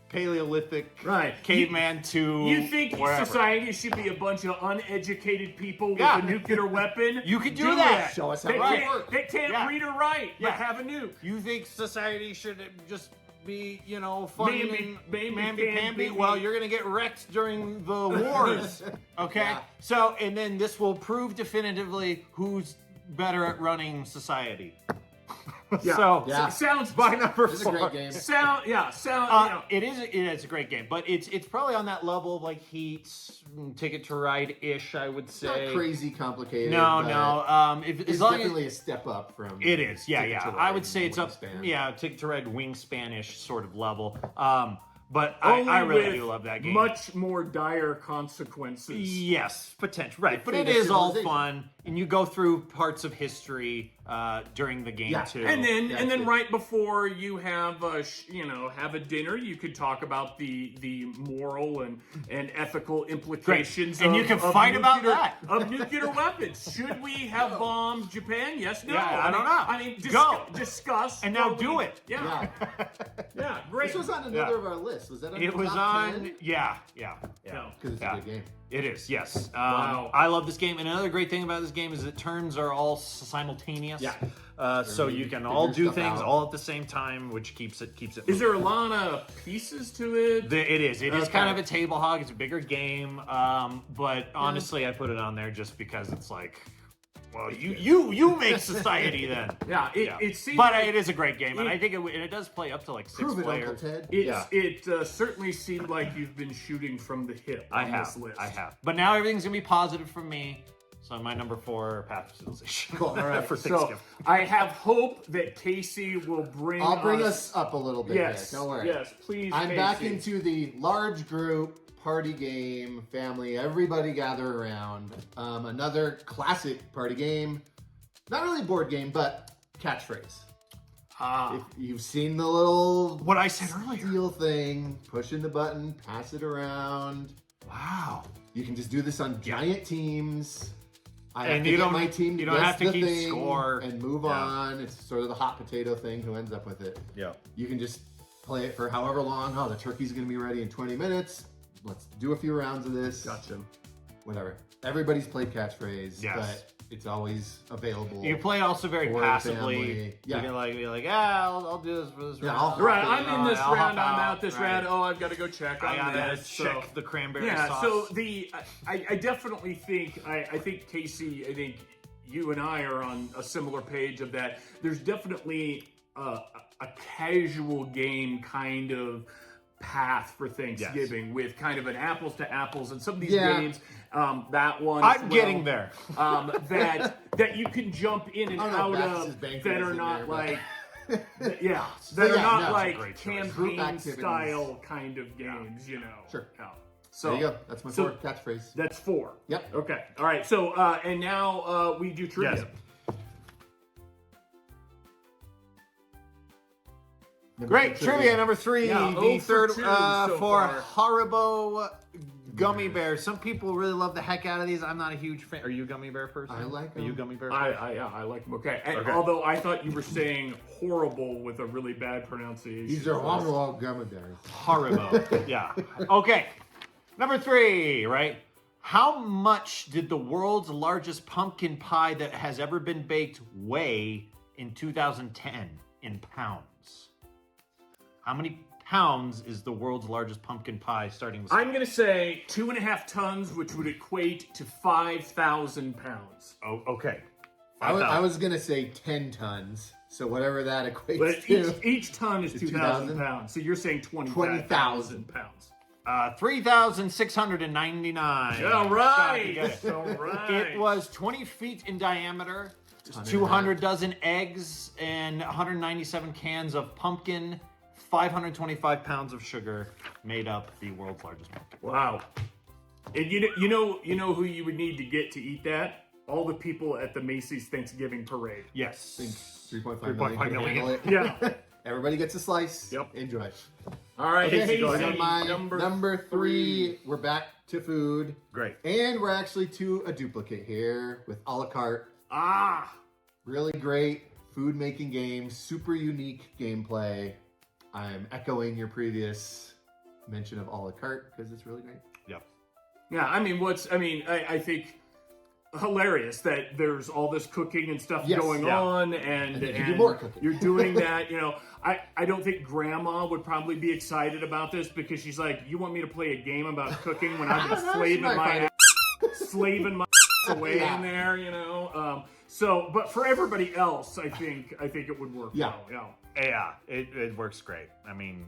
Paleolithic, Right. caveman to You think wherever. society should be a bunch of uneducated people with Yeah. a nuclear weapon? You could do that. Show us how They it Right. can't, works. they can't Yeah. read or write, Yeah. but have a nuke. You think society should just be, fun Mamby- and mamby mamby-pamby? pamby. Well, you're gonna get wrecked during the wars, okay? Yeah. So, and then this will prove definitively who's better at running society. Yeah. So, Yeah. Sounds my number This is 4. a great game. Sound. You know. It is a great game, but it's probably on that level of like Heat, Ticket to Ride ish, I would It's say. not crazy complicated. No, but no. If It's as long as definitely a step up from. it is, yeah, Ticket to yeah. I Ride would say it's up, Wingspan. yeah, Ticket to Ride Wingspan-ish sort of level. But Only I really with do love that game. Much more dire consequences. Yes, potential, right? But it Fate of is all Civilization. fun, and you go through parts of history during the game Yeah. too. And then, That's and then it. right before you have have a dinner, you could talk about the moral and ethical implications. And you can fight about that. of nuclear weapons. Should we have bombed Japan? Yes, no. Yeah, I don't know. I mean, Go. discuss. And now what do we- it. Yeah, Yeah. yeah, great. This was on another of our lists. Was that on it the was top on, 10? yeah. No. Because it's Yeah. a good game. It is, yes. Wow. I love this game, and another great thing about this game is that turns are all simultaneous. Yeah. So you can all figure do stuff things out. all at the same time, which keeps it. Is there a lot of pieces to it? It is. It is Okay. kind of a table hog. It's a bigger game, but honestly, I put it on there just because it's like, well, you make society then. Yeah, it seems. But like it is a great game, and I think it does play up to like 6 Prove it, Uncle players. Ted. it certainly seemed like you've been shooting from the hip I on have, this list. I have. But now everything's gonna be positive from me. So my number 4, Path of Civilization. Cool. All right. For So Thanksgiving. I have hope that Casey will bring. I'll bring us up a little bit. Yes, Here. Don't worry. yes, please. I'm Casey. back into the large group party game, family, everybody gather around. Another classic party game. Not really board game, but catchphrase. Ah, If you've seen the little What I said earlier. steel thing, pushing the button, pass it around. Wow. You can just do this on giant teams. I And have to you get don't- my team to you don't guess have to the keep thing score. and move Yeah. on. It's sort of the hot potato thing. Who ends up with it? Yeah. You can just play it for however long. Oh, the turkey's gonna be ready in 20 minutes. Let's do a few rounds of this. gotcha. Whatever. Everybody's played catchphrase, Yes. but it's always available. You play also very For passively. family. Yeah. You can like be like, I'll do this for this Yeah, round. I'll hop Right, I'm in this I'll round. hop I'm out this right. round. Oh, I've got to go check I on gotta this. check So, the cranberry yeah. sauce. So I definitely think I think Casey. I think you and I are on a similar page of that. There's definitely a casual game kind of path for Thanksgiving with kind of an apples to apples, and some of these Yeah. games, that one. I'm getting there. That you can jump in and I don't know out if Baptist's of banquet that is are in not there, but- like. That are yeah, not no, like it's a great choice. Group campaign activities. style kind of games, you know. Sure. Yeah. So There you go. That's my so- fourth catchphrase. That's 4. Yep. Okay. All right. So and now we do trivia. Yes. Number Great two trivia number 3. Yeah, the 0 for third 2 for so far. Haribo gummy bears. Some people really love the heck out of these. I'm not a huge fan. Are you a gummy bear person? I like Are you a them. gummy bear? I like them. Okay. And Okay. although I thought you were saying horrible with a really bad pronunciation. These are all gummy bears. Haribo. Yeah. Okay. Number 3, right? How much did the world's largest pumpkin pie that has ever been baked weigh in 2010 in pounds? How many pounds is the world's largest pumpkin pie starting with? I'm going to say 2.5 tons, which would equate to 5,000 pounds. Oh, okay. I was going to say 10 tons. So whatever that equates But to. each ton is 2,000 2,000? pounds. So you're saying 20,000 20,000 pounds. 3,699. All right. Got it. All right. It was 20 feet in diameter, Ton and a 200 dozen eggs, and 197 cans of pumpkin. 525 pounds of sugar made up the world's largest pumpkin. Wow. And you know who you would need to get to eat that? All the people at the Macy's Thanksgiving parade. Yes. 3.5 3.5 million. million. Handle it. Yeah. Everybody gets a slice. Yep. Enjoy. All right. Okay, Casey, so my number number 3, we're back to food. Great. And we're actually to a duplicate here with a la carte. Ah. Really great food making game, super unique gameplay. I'm echoing your previous mention of a la carte because it's really great. Yep. Yeah. I think hilarious that there's all this cooking and stuff Yes, going yeah. on, and you can do more cooking. You're doing that. I don't think Grandma would probably be excited about this because she's like, you want me to play a game about cooking when I've been slaving might my find slaving my away Yeah. in there, So, but for everybody else, I think it would work. Yeah. Well, Yeah, it works great. I mean,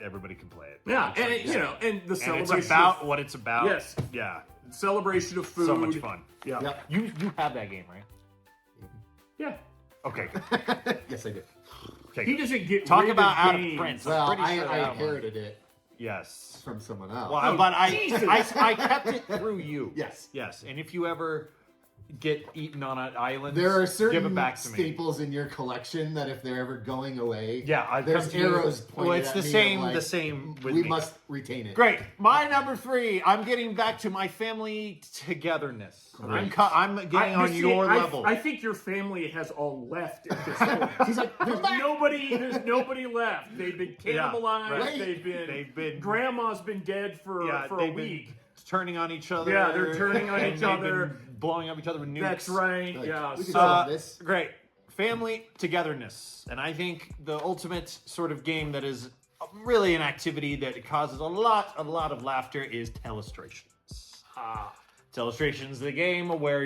everybody can play it. yeah. It's And like- and the and celebration. it's about what it's about. Yes. Yeah. celebration of food. So much fun. Yeah. Yep. You have that game, right? Yeah. Okay. Yes, I did. Okay. He doesn't get Talk rid about of out of games. print. Well, pretty I sure that one. inherited it Yes. from someone else. Well, but Jesus. I kept it through you. Yes. Yes. And if you ever get eaten on an island, There are give certain it back to me. staples in your collection that if they're ever going away, Yeah, I there's come to you. arrows pointed Well, it's at the me same. of like, the same with we me. must retain it. Great. My number 3. I'm getting back to my family togetherness. I'm getting on see, your level. I think your family has all left at this point. He's like, there's nobody left. They've been cannibalized. right. They've been. been. Grandma's been dead for a they've week. been turning on each other. Yeah, they're turning on and each they've other. been blowing up each other with nukes. That's right. Like, Yeah. we could So, solve this. Great. Family togetherness. And I think the ultimate sort of game that is really an activity that causes a lot of laughter is Telestrations. Telestrations, the game where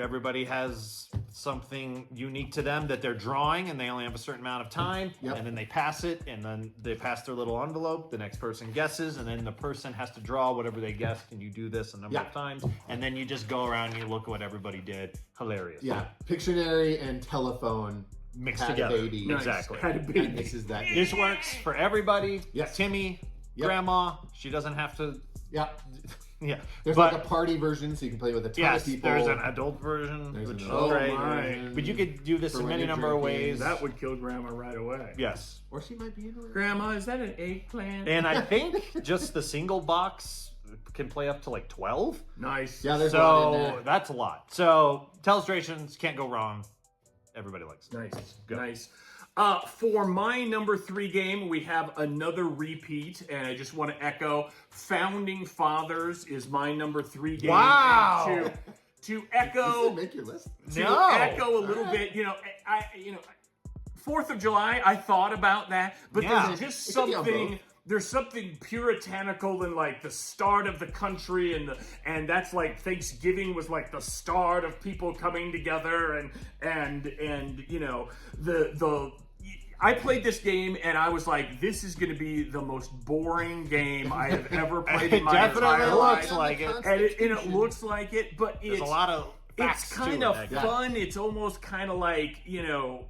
everybody has something unique to them that they're drawing, and they only have a certain amount of time, Yep. and then they pass it, and then they pass their little envelope. The next person guesses, and then the person has to draw whatever they guessed, and you do this a number Yeah. of times, and then you just go around and you look at what everybody did. Hilarious. Yeah, Pictionary and telephone Mixed had together. a baby. nice. Exactly. Had a And baby. this is that. This works for everybody. Yes. Timmy, Yep. Grandma, she doesn't have to. Yeah, Yeah. there's but, like a party version, so you can play with a ton yes, of people. there's an adult version, There's which an is adult great. my. version But you could do this for in when many you're number of drinking. ways. That would kill Grandma right away. Yes. Or she might be into it. Grandma, is that an eggplant? And I think just the single box can play up to like 12. Nice. Yeah, there's a lot in So there. that's a lot. So Telestrations can't go wrong. Everybody likes it. Nice. Go. Nice. For my number 3 game, we have another repeat, and I just want to echo: Founding Fathers is my number 3 game. Wow. And to Does echo it make your list? to No. echo a little bit, I 4th of July, I thought about that, but Yeah. there's just It could be on something. both. There's something puritanical in like the start of the country, and that's like Thanksgiving was like the start of people coming together, and the I played this game and I was like, this is going to be the most boring game I have ever played in my Definitely entire looks life. like it. And it looks like it, but There's it's a lot of it's facts kind to of it, fun. It's almost kind of like,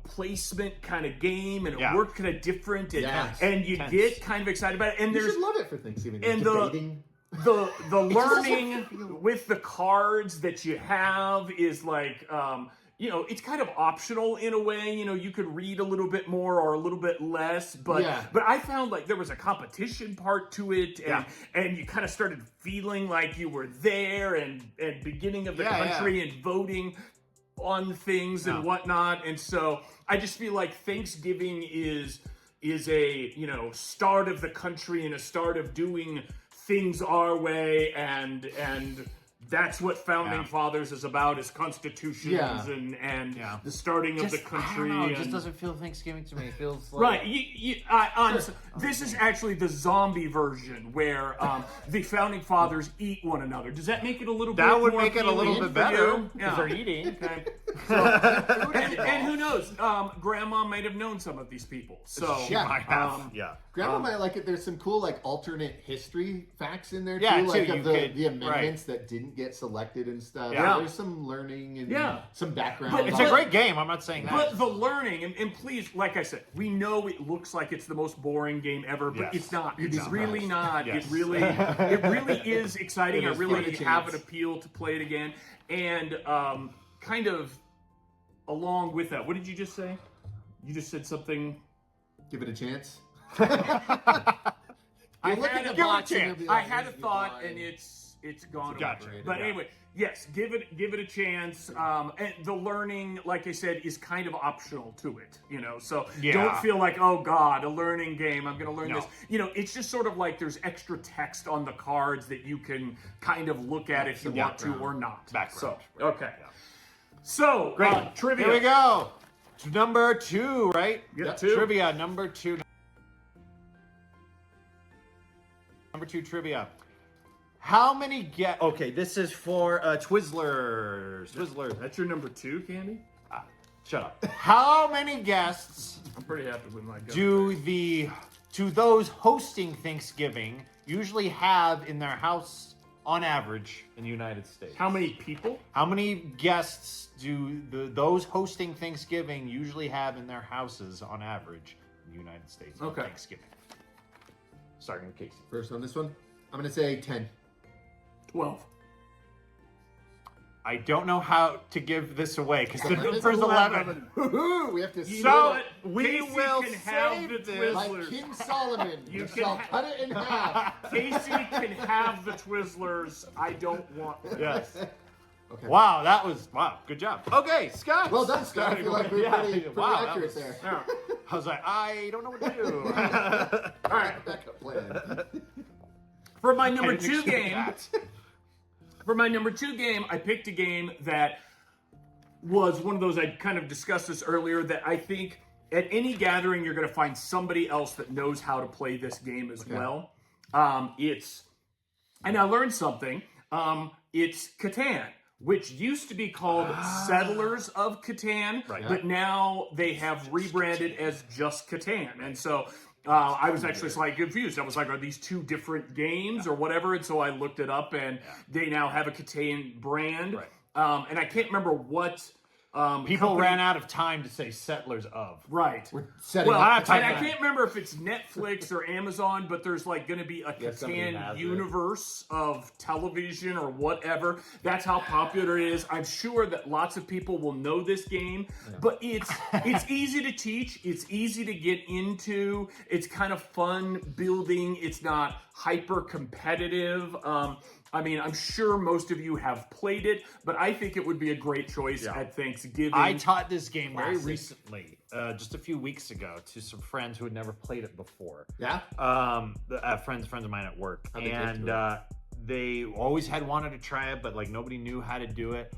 placement kind of game, and it Yeah. worked kind of different, and, Yes. and you Tense. get kind of excited about it. And You there's should love it for Thanksgiving. and debating. the doesn't learning feel- with the cards that you have is like it's kind of optional in a way. You could read a little bit more or a little bit less, but Yeah. but I found like there was a competition part to it, and Yeah. and you kind of started feeling like you were there and beginning of the Yeah, country and voting on things and Yeah. whatnot. And so I just feel like Thanksgiving is a start of the country and a start of doing things our way, and that's what founding Yeah. fathers is about, is constitutions Yeah. and Yeah. the starting of the I country. don't know, it just and- doesn't feel Thanksgiving to me. It feels like... Right, honestly, this is actually the zombie version where the founding fathers eat one another. Does that make it a little bit That would more make it a little appealing bit for better you? because they're eating. Okay. And who knows? Grandma might have known some of these people. So She Yeah. might have. Yeah. Grandma might like it. There's some cool alternate history facts in there Yeah, too, like too, of you the, could- the amendments that didn't get selected and stuff. Yeah. There's some learning and Yeah. some background. But It's on a it. great game. I'm not saying that. But the learning, and please, like I said, we know it looks like it's the most boring game ever, but Yes. it's not. It's It's not. really not. Yes. It really is exciting. It I is. really Give it a have chance. an appeal to play it again. And kind of along with that, what did you just say? You just said something. Give it a chance. I look had at a the box and you'll you'll be I like, had a "You're thought, blind." and it's gone Gotcha. over. But Yeah. anyway, yes, give it a chance. And the learning, like I said, is kind of optional to it. So Yeah. don't feel like, oh God, a learning game. I'm going to learn No. this. It's just sort of like there's extra text on the cards that you can kind of look at if you Some want to background. or not. Background. So okay. So Great. trivia. Here we go. To number 2, right? Yeah, Yep. two. Trivia number 2. Number 2 trivia. How many Okay, this is for Twizzlers. Twizzlers. That's your number 2, Candy. Shut up. How many guests I'm pretty happy with my gun. do those hosting Thanksgiving usually have in their house on average in the United States? How many people? How many guests do those hosting Thanksgiving usually have in their houses on average in the United States on Okay. Thanksgiving? Starting with Casey. First on this one, I'm gonna say 10. 12. I don't know how to give this away because the 11. number's 11. Woohoo! We have to You So, know what? we Casey will can have save the this. like Twizzlers. King Solomon. You You can shall ha- cut it in half. Casey can have the Twizzlers. I don't want them. Yes. Okay. Wow, good job. Okay, Scott. Well done, Scott. I feel like we're Yeah, pretty wow, that accurate was- there. Yeah. I was like, I don't know what to do. All right, backup plan. For my I number didn't 2 expect game, I picked a game that was one of those, I kind of discussed this earlier, that I think at any gathering you're going to find somebody else that knows how to play this game as well. And I learned something. It's Catan, which used to be called Settlers of Catan, Right. but now they have rebranded as just Catan. And so I was actually slightly confused. I was like, are these two different games or whatever? And so I looked it up, and they now have a Catan brand. Right. And I can't remember what People company- ran out of time to say settlers of. Right. We're setting Well, up. and I can't remember if it's Netflix or Amazon, but there's like going to be a Yeah, somebody Catan has it. universe of television or whatever. That's how popular it is. I'm sure that lots of people will know this game, but it's easy to teach. It's easy to get into. It's kind of fun building. It's not hyper competitive. I mean, I'm sure most of you have played it, but I think it would be a great choice at Thanksgiving. I taught this game very Classic. recently, just a few weeks ago, to some friends who had never played it before. Yeah? Friends of mine at work, How'd they take and to it? they always had wanted to try it, but like nobody knew how to do it.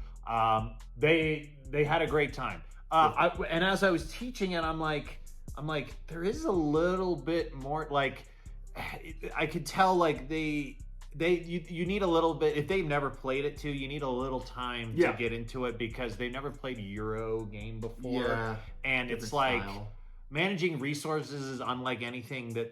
They had a great time. And as I was teaching it, I'm like, there is a little bit more. Like, I could tell, like you need a little bit. If they've never played it too, you need a little time to get into it because they've never played a Euro game before. Yeah. And it's Different like, style. managing resources is unlike anything that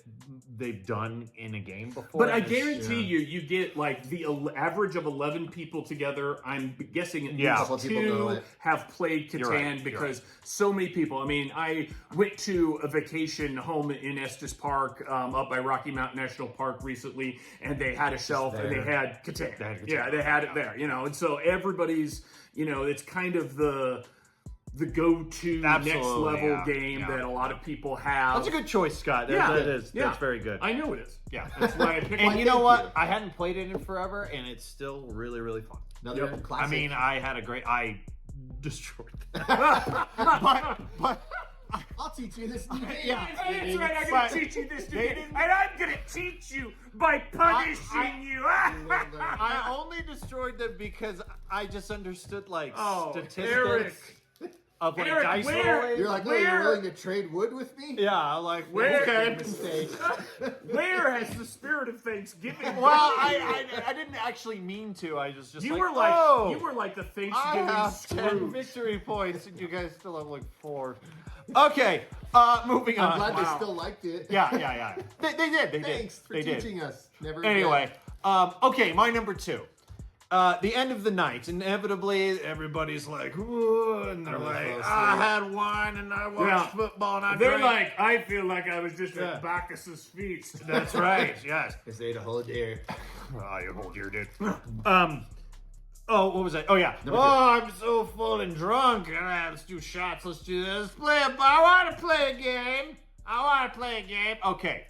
they've done in a game before. But I It's- guarantee you get like the average of 11 people together. I'm guessing at Yeah. least Couple people know 2 it. have played You're Catan right, you're because so many people. I mean, I went to a vacation home in Estes Park up by Rocky Mountain National Park recently, and they had a shelf and they had Catan. They had Catan. Yeah, they had it there, and so everybody's, it's kind of the go-to next Absolutely, level yeah, game yeah. that a lot of people have. That's a good choice, Scott. Yeah. That is. Yeah. That's very good. I know it is. Yeah. That's why I picked And it. you know thank what? you. I hadn't played it in forever, and it's still really, really fun. Another Yep. classic. I mean, I destroyed that. but I'll teach you this new game. Yeah. That's right, I'm But gonna teach you this they today, didn't- and I'm gonna teach you by punishing you. I only destroyed them because I just understood like Oh, statistics Eric. of like Eric, dice where- rolling. You're like, oh, Where- you're willing to trade wood with me? Yeah, like Where- okay. Mistake. Where has the spirit of Thanksgiving? Well, I didn't actually mean to. I just you like, were like oh, you were like the I Thanksgiving have 10 Scrooge. victory points, and you guys still have like 4. Okay, moving on. I'm glad Wow. they still liked it. Yeah. They did. They Thanks did. for They did. teaching us. Never Anyway, okay, my number 2. The end of the night. Inevitably, everybody's like, ooh, and they're Everybody like, falls I asleep. had wine and I watched Yeah. football and I They're drank. like, I feel like I was just Yeah. at Bacchus's feast. That's right. Yes. Because they ate a whole deer. Oh, you hold your dude. Oh, what was I? Oh, yeah. Number I'm so full and drunk. Let's do shots. Let's do this. Let's play a. I want to play a game. Okay.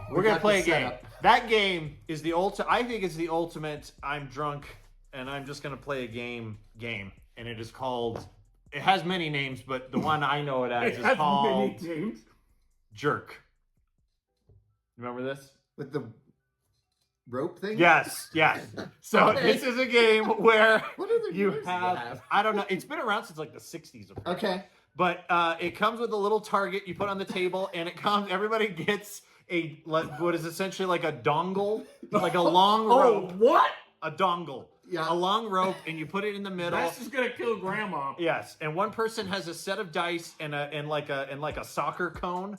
We're going to got play a the game. setup. That game is the ultimate. I think it's the ultimate. I'm drunk and I'm just going to play a game. And it is called. It has many names, but the one I know it as It is has called many names. Jerk. Remember this? With the rope thing? Yes. So Okay. this is a game where What other you games do they have, I don't know, it's been around since like the 60s. Apparently. Okay. But it comes with a little target you put on the table, and everybody gets what is essentially like a dongle, like a long Oh, rope, what? a dongle, Yeah. a long rope, and you put it in the middle. That's just gonna kill Grandma. Yes, and one person has a set of dice and like a soccer cone,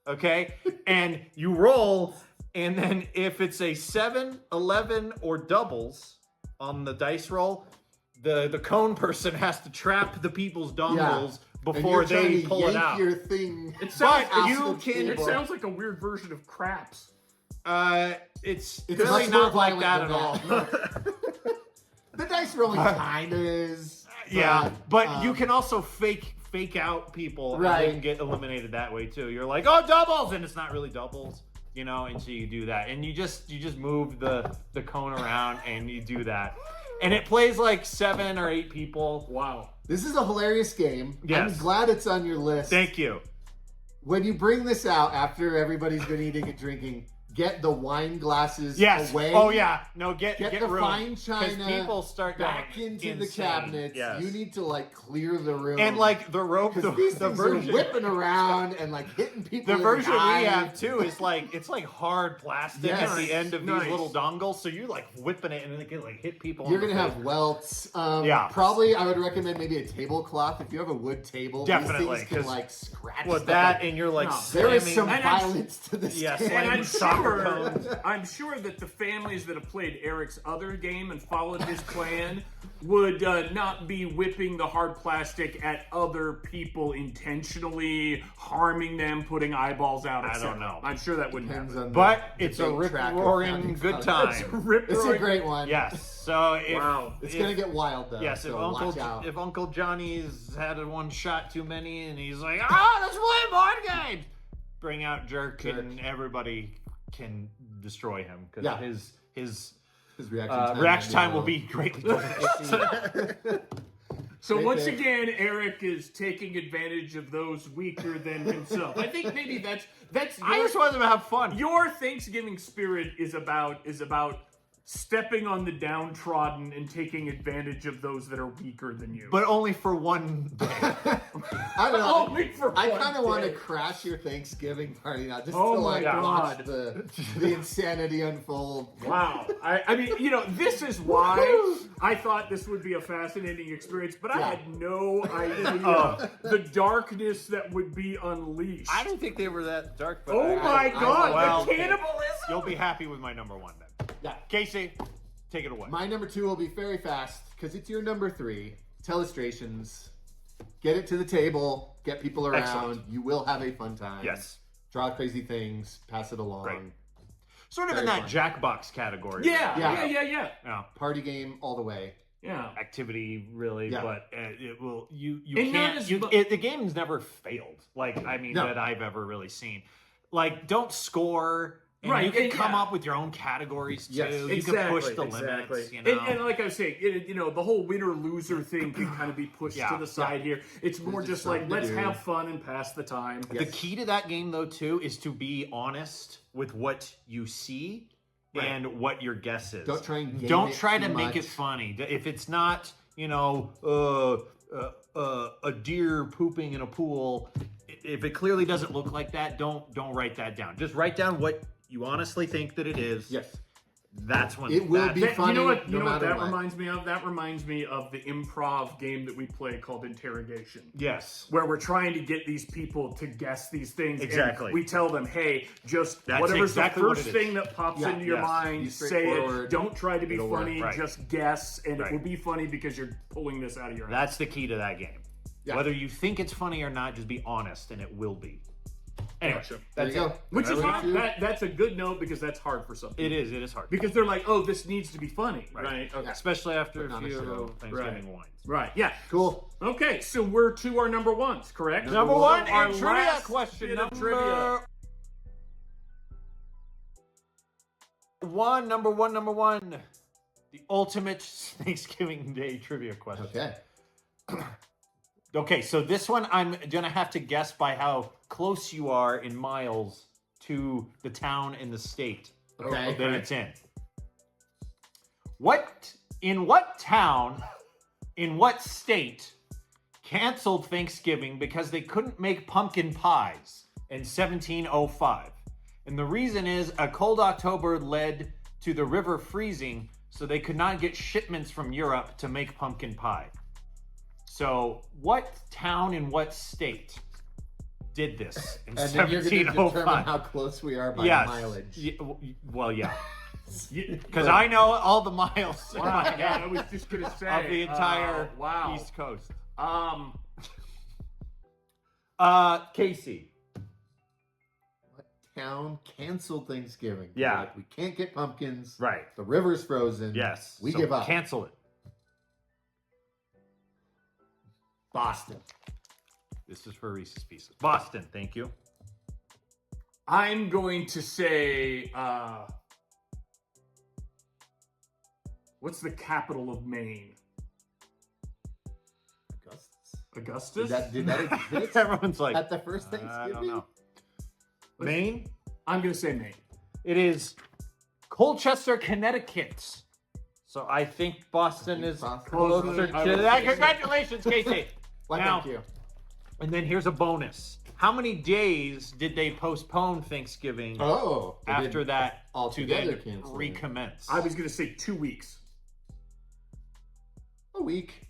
okay? And you roll, and then if it's a 7, 11, or doubles on the dice roll, the cone person has to trap the people's dongles And before you're trying they to pull it yank out. your thing. It sounds, But you off the can- it table. sounds like a weird version of craps. It's It's really much more not like violent that than at all. The dice rolling kind of is. Yeah, but you um, can also fake out people Right. and get eliminated that way too. You're like, oh, doubles, and it's not really doubles, and so you do that, and you just move the cone around and you do that, and it plays like 7 or 8 people. Wow. This is a hilarious game. Yes. I'm glad it's on your list. Thank you. When you bring this out after everybody's been eating and drinking, get the wine glasses Yes. away. Oh yeah. No, get Get the room. fine 'Cause china people start back going into the insane. cabinets. Yes. You need to clear clear the room. and like the rope, because the these things version. are whipping around and like hitting people. The in version we eye. have too is like it's like hard plastic Yes. at the end of Nice. these little dongles, so you're like whipping it and it can like hit people. You're on the gonna face. have welts. Yeah. Probably I would recommend maybe a tablecloth if you have a wood table. Definitely, these things can 'cause like scratch. With stuff that, up. and you're like No, There is slamming- some And I'm- violence to this Yes, game. And I'm soccer sure, cones. I'm sure that the families that have played Eric's other game and followed his plan would not be whipping the hard plastic at other people intentionally, harming them, putting eyeballs out. I etc. don't know. I'm sure that wouldn't Depends happen. on But the it's a debate rip track of roaring founding good fathers. time. Rip It's a roaring- great one. Yes. So if Wow. It's if- gonna get wild though. Yes, so if watch out. Uncle Johnny's had one shot too many and he's like, let's play board games. Bring out Jerk, and everybody can destroy him because Yeah. his His reaction reaction time will will be greatly diminished. So Right once there. again, Eric is taking advantage of those weaker than himself. I think maybe that's I just want them to have fun. your Thanksgiving spirit is about stepping on the downtrodden and taking advantage of those that are weaker than you. But only for one day. I don't know. Only for I one kind of want to day. crash your Thanksgiving party now, just Oh to my like God. watch the insanity unfold. Wow. I mean, this is why I thought this would be a fascinating experience, but I had no idea the darkness that would be unleashed. I didn't think they were that dark. But Oh my God, well, the cannibalism! You'll be happy with my number one then. Yeah. Casey, take it away. My number 2 will be very fast because it's your number 3. Telestrations. Get it to the table. Get people around. Excellent. You will have a fun time. Yes. Draw crazy things. Pass it along. Great. Sort of Very in that fun. Jackbox category. Yeah. Yeah. Party game all the way. Yeah. Activity, really, Yeah. but it will. You And not can't. as The game's never failed. Like No. that I've ever really seen. Like, don't score. And Right, you can and come yeah. up with your own categories too. Yes. You can push the limits. You know? And like I was saying, the whole winner-loser thing can kind of be pushed to the side here. It's more There's just like, something to let's do. have fun and pass the time. Yes. The key to that game, though, too, is to be honest with what you see and what your guess is. Don't try and game Don't it try too to make it much. funny. If it's not, a deer pooping in a pool, if it clearly doesn't look like that, don't write that down. Just write down what you honestly think that it is. Yes. That's when It will be That- funny. you know what? no matter that what. reminds me of? That reminds me of the improv game that we play called Interrogation. Yes. Where we're trying to get these people to guess these things. and Exactly. we tell them, hey, just That's whatever's exactly the what first it is. thing that pops Yeah, into your yes. mind, Be say straightforward. it. Don't try to be It'll work. funny. Right. Just guess, and Right. it will be funny because you're pulling this out of your ass. That's the key to that game. Yeah. Whether you think it's funny or not, just be honest, and it will be. Anyway, Gotcha. There you that's go. it. Which is Number fine. 2. That's a good note because that's hard for some people. It is hard. Because they're like, oh, this needs to be funny, right? Okay. Especially after Putting a on a few show. Thanksgiving wines. Right, yeah. Cool. Okay, so we're to our number ones, correct? Number one So our in trivia last question. bit of Number one. The ultimate Thanksgiving Day trivia question. Okay. Okay, so this one I'm gonna have to guess by how close you are in miles to the town and the state Okay. that it's in. In what town, in what state, canceled Thanksgiving because they couldn't make pumpkin pies in 1705? And the reason is a cold October led to the river freezing, so they could not get shipments from Europe to make pumpkin pie. So, what town in what state did this in And then you're going to determine 1705? how close we are by Yes. mileage. Well, yeah. Because I know all the miles Wow, yeah, I was just gonna say of the entire wow. East Coast. Casey. What town canceled Thanksgiving? Yeah. Like, we can't get pumpkins. Right. The river's frozen. Yes. We So give up. Cancel it. Boston. This is for Reese's Pieces. Boston, thank you. I'm going to say what's the capital of Maine? Augustus? Did that exist Everyone's like, at the first I Thanksgiving? don't know. Maine? I'm gonna say Maine. It is Colchester, Connecticut. So I think Boston is Boston. closer I to would that. say- Congratulations, Casey. Why, Now- thank you. And then here's a bonus. How many days did they postpone Thanksgiving Oh. they after did that to altogether then cancel it. recommence? I was gonna say 2 weeks. A week.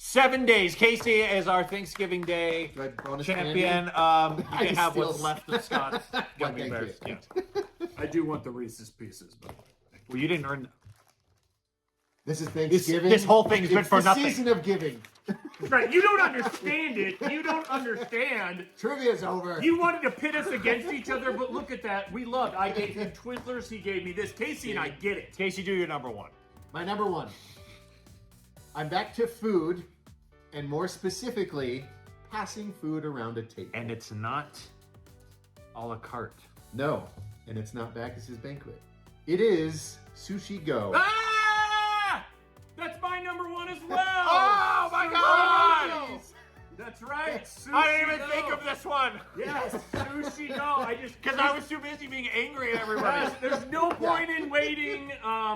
7 days. Casey is our Thanksgiving Day Do I bonus champion. candy? You I can have still- what's left of Scott's Why, gummy thank bears. you. Yeah. I do want the Reese's Pieces, but Well, you didn't earn. This is Thanksgiving. this whole thing's good It's for the nothing. season of giving. right, you don't understand it. You don't understand. Trivia's over. You wanted to pit us against each other, but look at that. We loved. I gave him Twizzlers. He gave me this. Casey and I get it. Casey, do your number one. My number one. I'm back to food, and more specifically, passing food around a table. And it's not a la carte. No, and it's not Bacchus's banquet. It is Sushi Go. Ah! That's my number one as well. Oh my God! That's right. I didn't even think of this one. Yes, Sushi Go. Because I was too busy being angry at everybody. There's no point in waiting,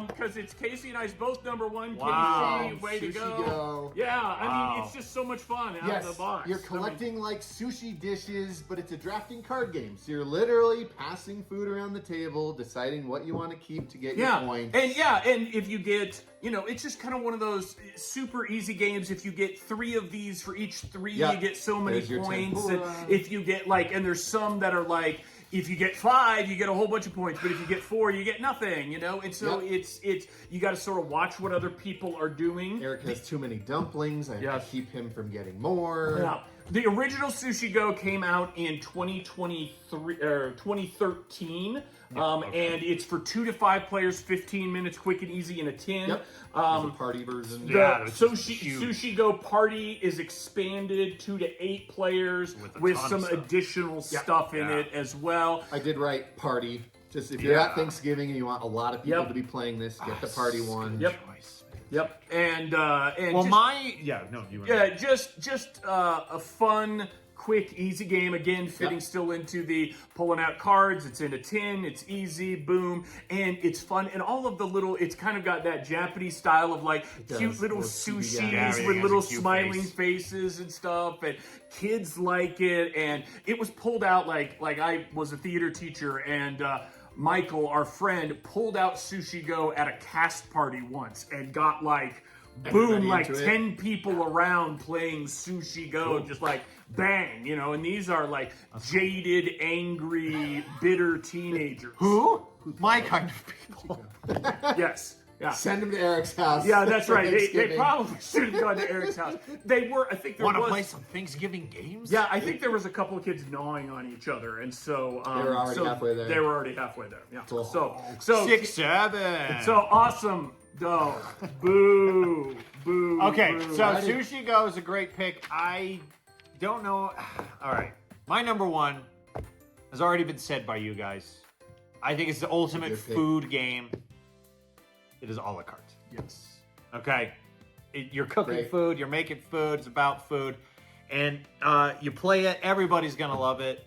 because it's Casey and I's both #1. Wow. Casey, way to Sushi go. Go. Yeah, I Wow. mean, it's just so much fun out Yes, of the box. you're collecting like sushi dishes, but it's a drafting card game. So you're literally passing food around the table, deciding what you want to keep to get your points. And if you get, it's just kind of one of those super easy games. If you get 3 of these for each 3, Yep. you get so many There's your points. And tempura. if you get and there's some that are like, if you get 5, you get a whole bunch of points, but if you get 4, you get nothing, And so Yep. it's you got to sort of watch what other people are doing. Eric has too many dumplings. I have Yes. to keep him from getting more. Yeah. The original Sushi Go came out in 2013, and it's for 2 to 5 players, 15 minutes, quick and easy in a tin. Yep. There's a party version. The Yeah, it's Sushi Go Party is expanded 2 to 8 players With a ton some of stuff. additional stuff in Yeah. it as well. I did write party. Just if you're Yeah. at Thanksgiving and you want a lot of people Yep. to be playing this, get the party one. Yep. Yep. And Well, just a fun, quick, easy game. Again, fitting Yep. still into the pulling out cards. It's in a tin. It's easy, boom, and it's fun. And all of the little, it's kind of got that Japanese style of like does. cute little Little CGI. sushis Yeah, everything with has little a cute smiling face. faces and stuff. And kids like it. And it was pulled out like I was a theater teacher and. Michael, our friend, pulled out Sushi Go at a cast party once and got boom, Everybody like into it. 10 people around playing Sushi Go, just bang, and these are jaded, angry, bitter teenagers. Who? My kind of people. Yes. Yeah. Send him to Eric's house. Yeah, that's for right. They Thanksgiving. probably should have gone to Eric's house. I think there Want to was. play some Thanksgiving games? Yeah, I think there was a couple of kids gnawing on each other, and so They were already halfway there. They were already halfway there. Yeah. Cool. So 6-7. So awesome. No. Boo. Boo. Okay, boo. so Sushi Go is a great pick. I don't know. All right, my #1 has already been said by you guys. I think it's the ultimate Good pick. food game. It is a la carte. Yes. Okay, you're cooking Great. food, you're making food, it's about food, and you play it. Everybody's gonna love it.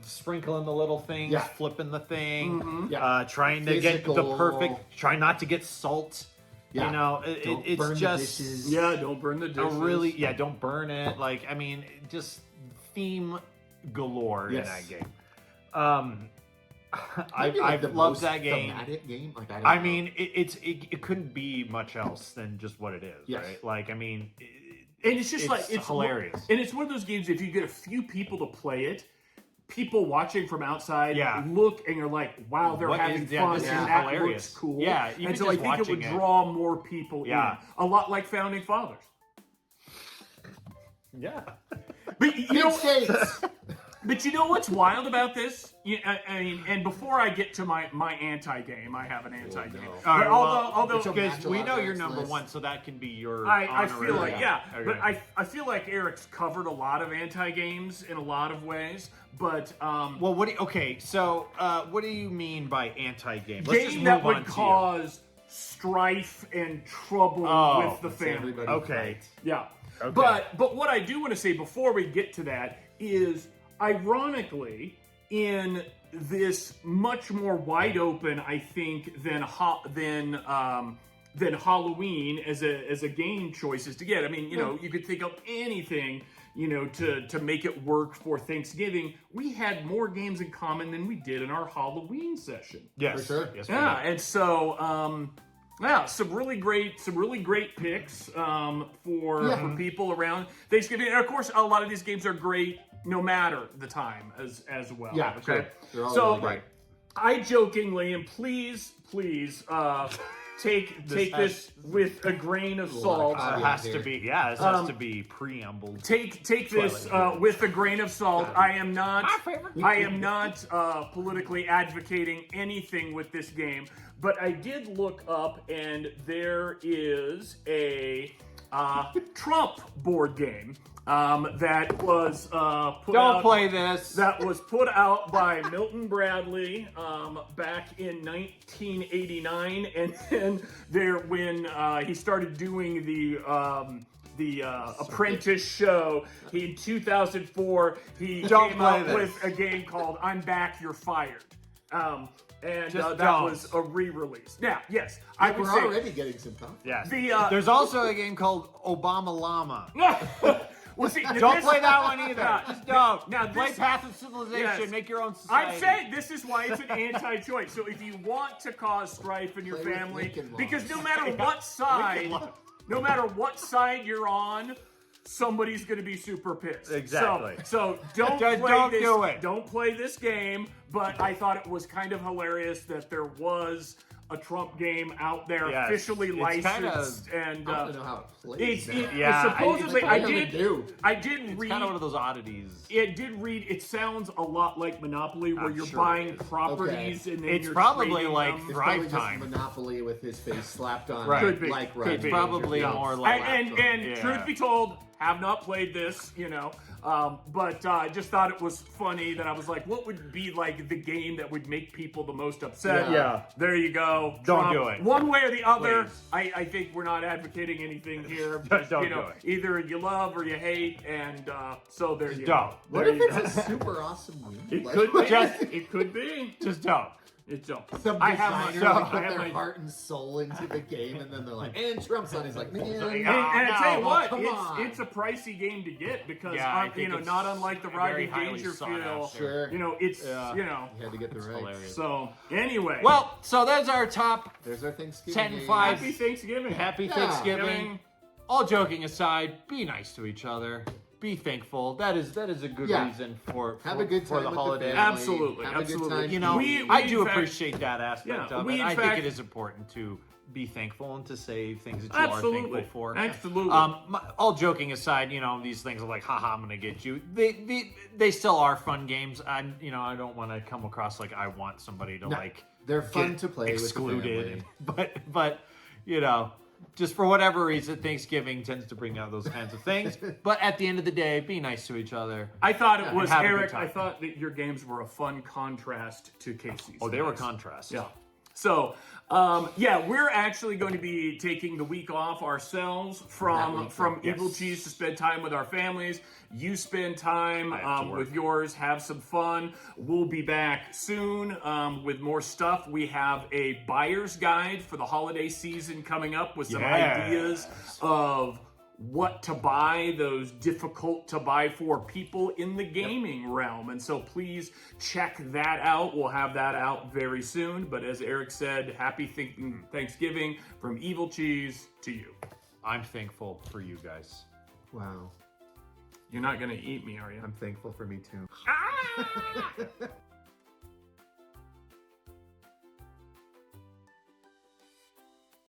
Sprinkling the little things, Yeah. flipping the thing, Mm-hmm. Yeah. trying to get the Physical. perfect. Try not to get salt. Yeah. Don't it's burn the just dishes. Yeah, don't burn the dishes. don't burn it. Just theme galore Yes. in that game. Maybe, like, I've the loved most that game. thematic game. I don't I know. mean, it couldn't be much else than just what it is, Yes. right? And it's just it's hilarious. And it's one of those games, if you get a few people to play it, people watching from outside look and you're like, wow, they're What having is- yeah, fun this and is that hilarious. looks cool. Yeah, even and so I just think it would watching it. draw more people Yeah. in. A lot like Founding Fathers. Yeah. But you Big know, stakes. but you know what's wild about this? I mean, and before I get to my anti-game, I have an anti-game. no. All right, although it's a because match we on know you're Eric's number list. 1, so that can be your. I feel honorary. like Okay. but I feel like Eric's covered a lot of anti-games in a lot of ways, but Well, okay, so what do you mean by anti-game? game that would cause strife and trouble Oh, with the It's family. everybody Okay. fights. Yeah. Okay. But what I do want to say before we get to that is, ironically, in this much more wide open, I think, than Halloween as a game choices to get. I mean, you could think of anything, to make it work for Thanksgiving. We had more games in common than we did in our Halloween session. Yes, For sure. Yes, we Yeah, do. and so some really great picks for people around Thanksgiving. And of course, a lot of these games are great no matter the time as well. Yeah, okay. sure. They're all So really great. I jokingly, and please take this with a grain of salt. Caveat Has here. to be, this has to be preamble. Take this with a grain of salt. I am not politically advocating anything with this game, but I did look up, and there is a Trump board game that was put Don't out. play this. That was put out by Milton Bradley back in 1989, and then when he started doing the Apprentice show. In 2004, he Don't came play out this. with a game called "I'm Back, You're Fired." And Just that don't. was a re-release. Now, yes, I would We're say already getting some confidence. Yes. The, There's also a game called Obama Llama. well, see, Don't play that one either. Just don't. Now, play this- Path of Civilization. Yes. Make your own society. I'm saying this is why it's an anti-choice. So if you want to cause strife in your Play with family, Lincoln Logs. because no matter what side, no matter what side you're on, somebody's going to be super pissed. Exactly. So don't Just play don't this. do it. Don't play this game. But I thought it was kind of hilarious that there was a Trump game out there Yes. officially It's licensed, and I don't know how it plays. it's now. Yeah, supposedly what I do they did do? It's read. kind of one of those oddities. It did read. It sounds a lot like Monopoly, where I'm you're sure buying it is. properties and then It's you're probably trading like them. It's probably Drive just Time. Monopoly with his face slapped on Right. it, Could be. like Could Red be. It's probably Danger. more like And Yeah. truth be told, have not played this, but I just thought it was funny that I was like, what would be like the game that would make people the most upset? Yeah. There you go. Don't Trump. do it. One way or the other. Please. I think we're not advocating anything here. Don't do it. Either you love or you hate, and so there you don't. go. What There if you it's go. a super awesome game? It Like, could be. Just- It could be. Just don't. It don't. some I have my- designer like, I put have their my- heart and soul into the game, and then they're like, "And Trump's on." He's like, "Man, And I tell you no, what, come on. it's a pricey game to get because Yeah, I think it's not unlike the very Rodney highly sought Dangerfield. after. sure." It's Yeah. You had to get the right. Hilarious. so anyway. Well, so there's our top There's our Thanksgiving 10 game. 5. happy Thanksgiving. Happy Yeah. Thanksgiving. All joking aside, be nice to each other. Be thankful. That is a good Yeah. reason for Have a good for time the with the holiday. family. Absolutely, Have a good absolutely. time. You know, We I in do fact- appreciate that aspect Yeah, of we it. in I fact- think it is important to be thankful and to say things that you are Absolutely. thankful for. Absolutely. All joking aside, these things are like, haha, I'm gonna get you. They still are fun games. I don't want to come across like I want somebody to No, like they're fun get to play excluded. with the family. But just for whatever reason, Thanksgiving tends to bring out those kinds of things. But at the end of the day, be nice to each other. I thought it was have a good Eric. time. I thought that your games were a fun contrast to Casey's. Oh, they were games. contrasts. Yeah. So, we're actually going to be taking the week off ourselves from yes. Evil Cheese to spend time with our families. You spend time I have to work. with yours, have some fun. We'll be back soon with more stuff. We have a buyer's guide for the holiday season coming up with some Yes. ideas of what to buy, those difficult to buy for people in the gaming realm. And so please check that out. We'll have that out very soon. But as Eric said, happy Thanksgiving from Evil Cheese to you. I'm thankful for you guys. Wow. You're not going to eat me, are you? I'm thankful for me too. Ah!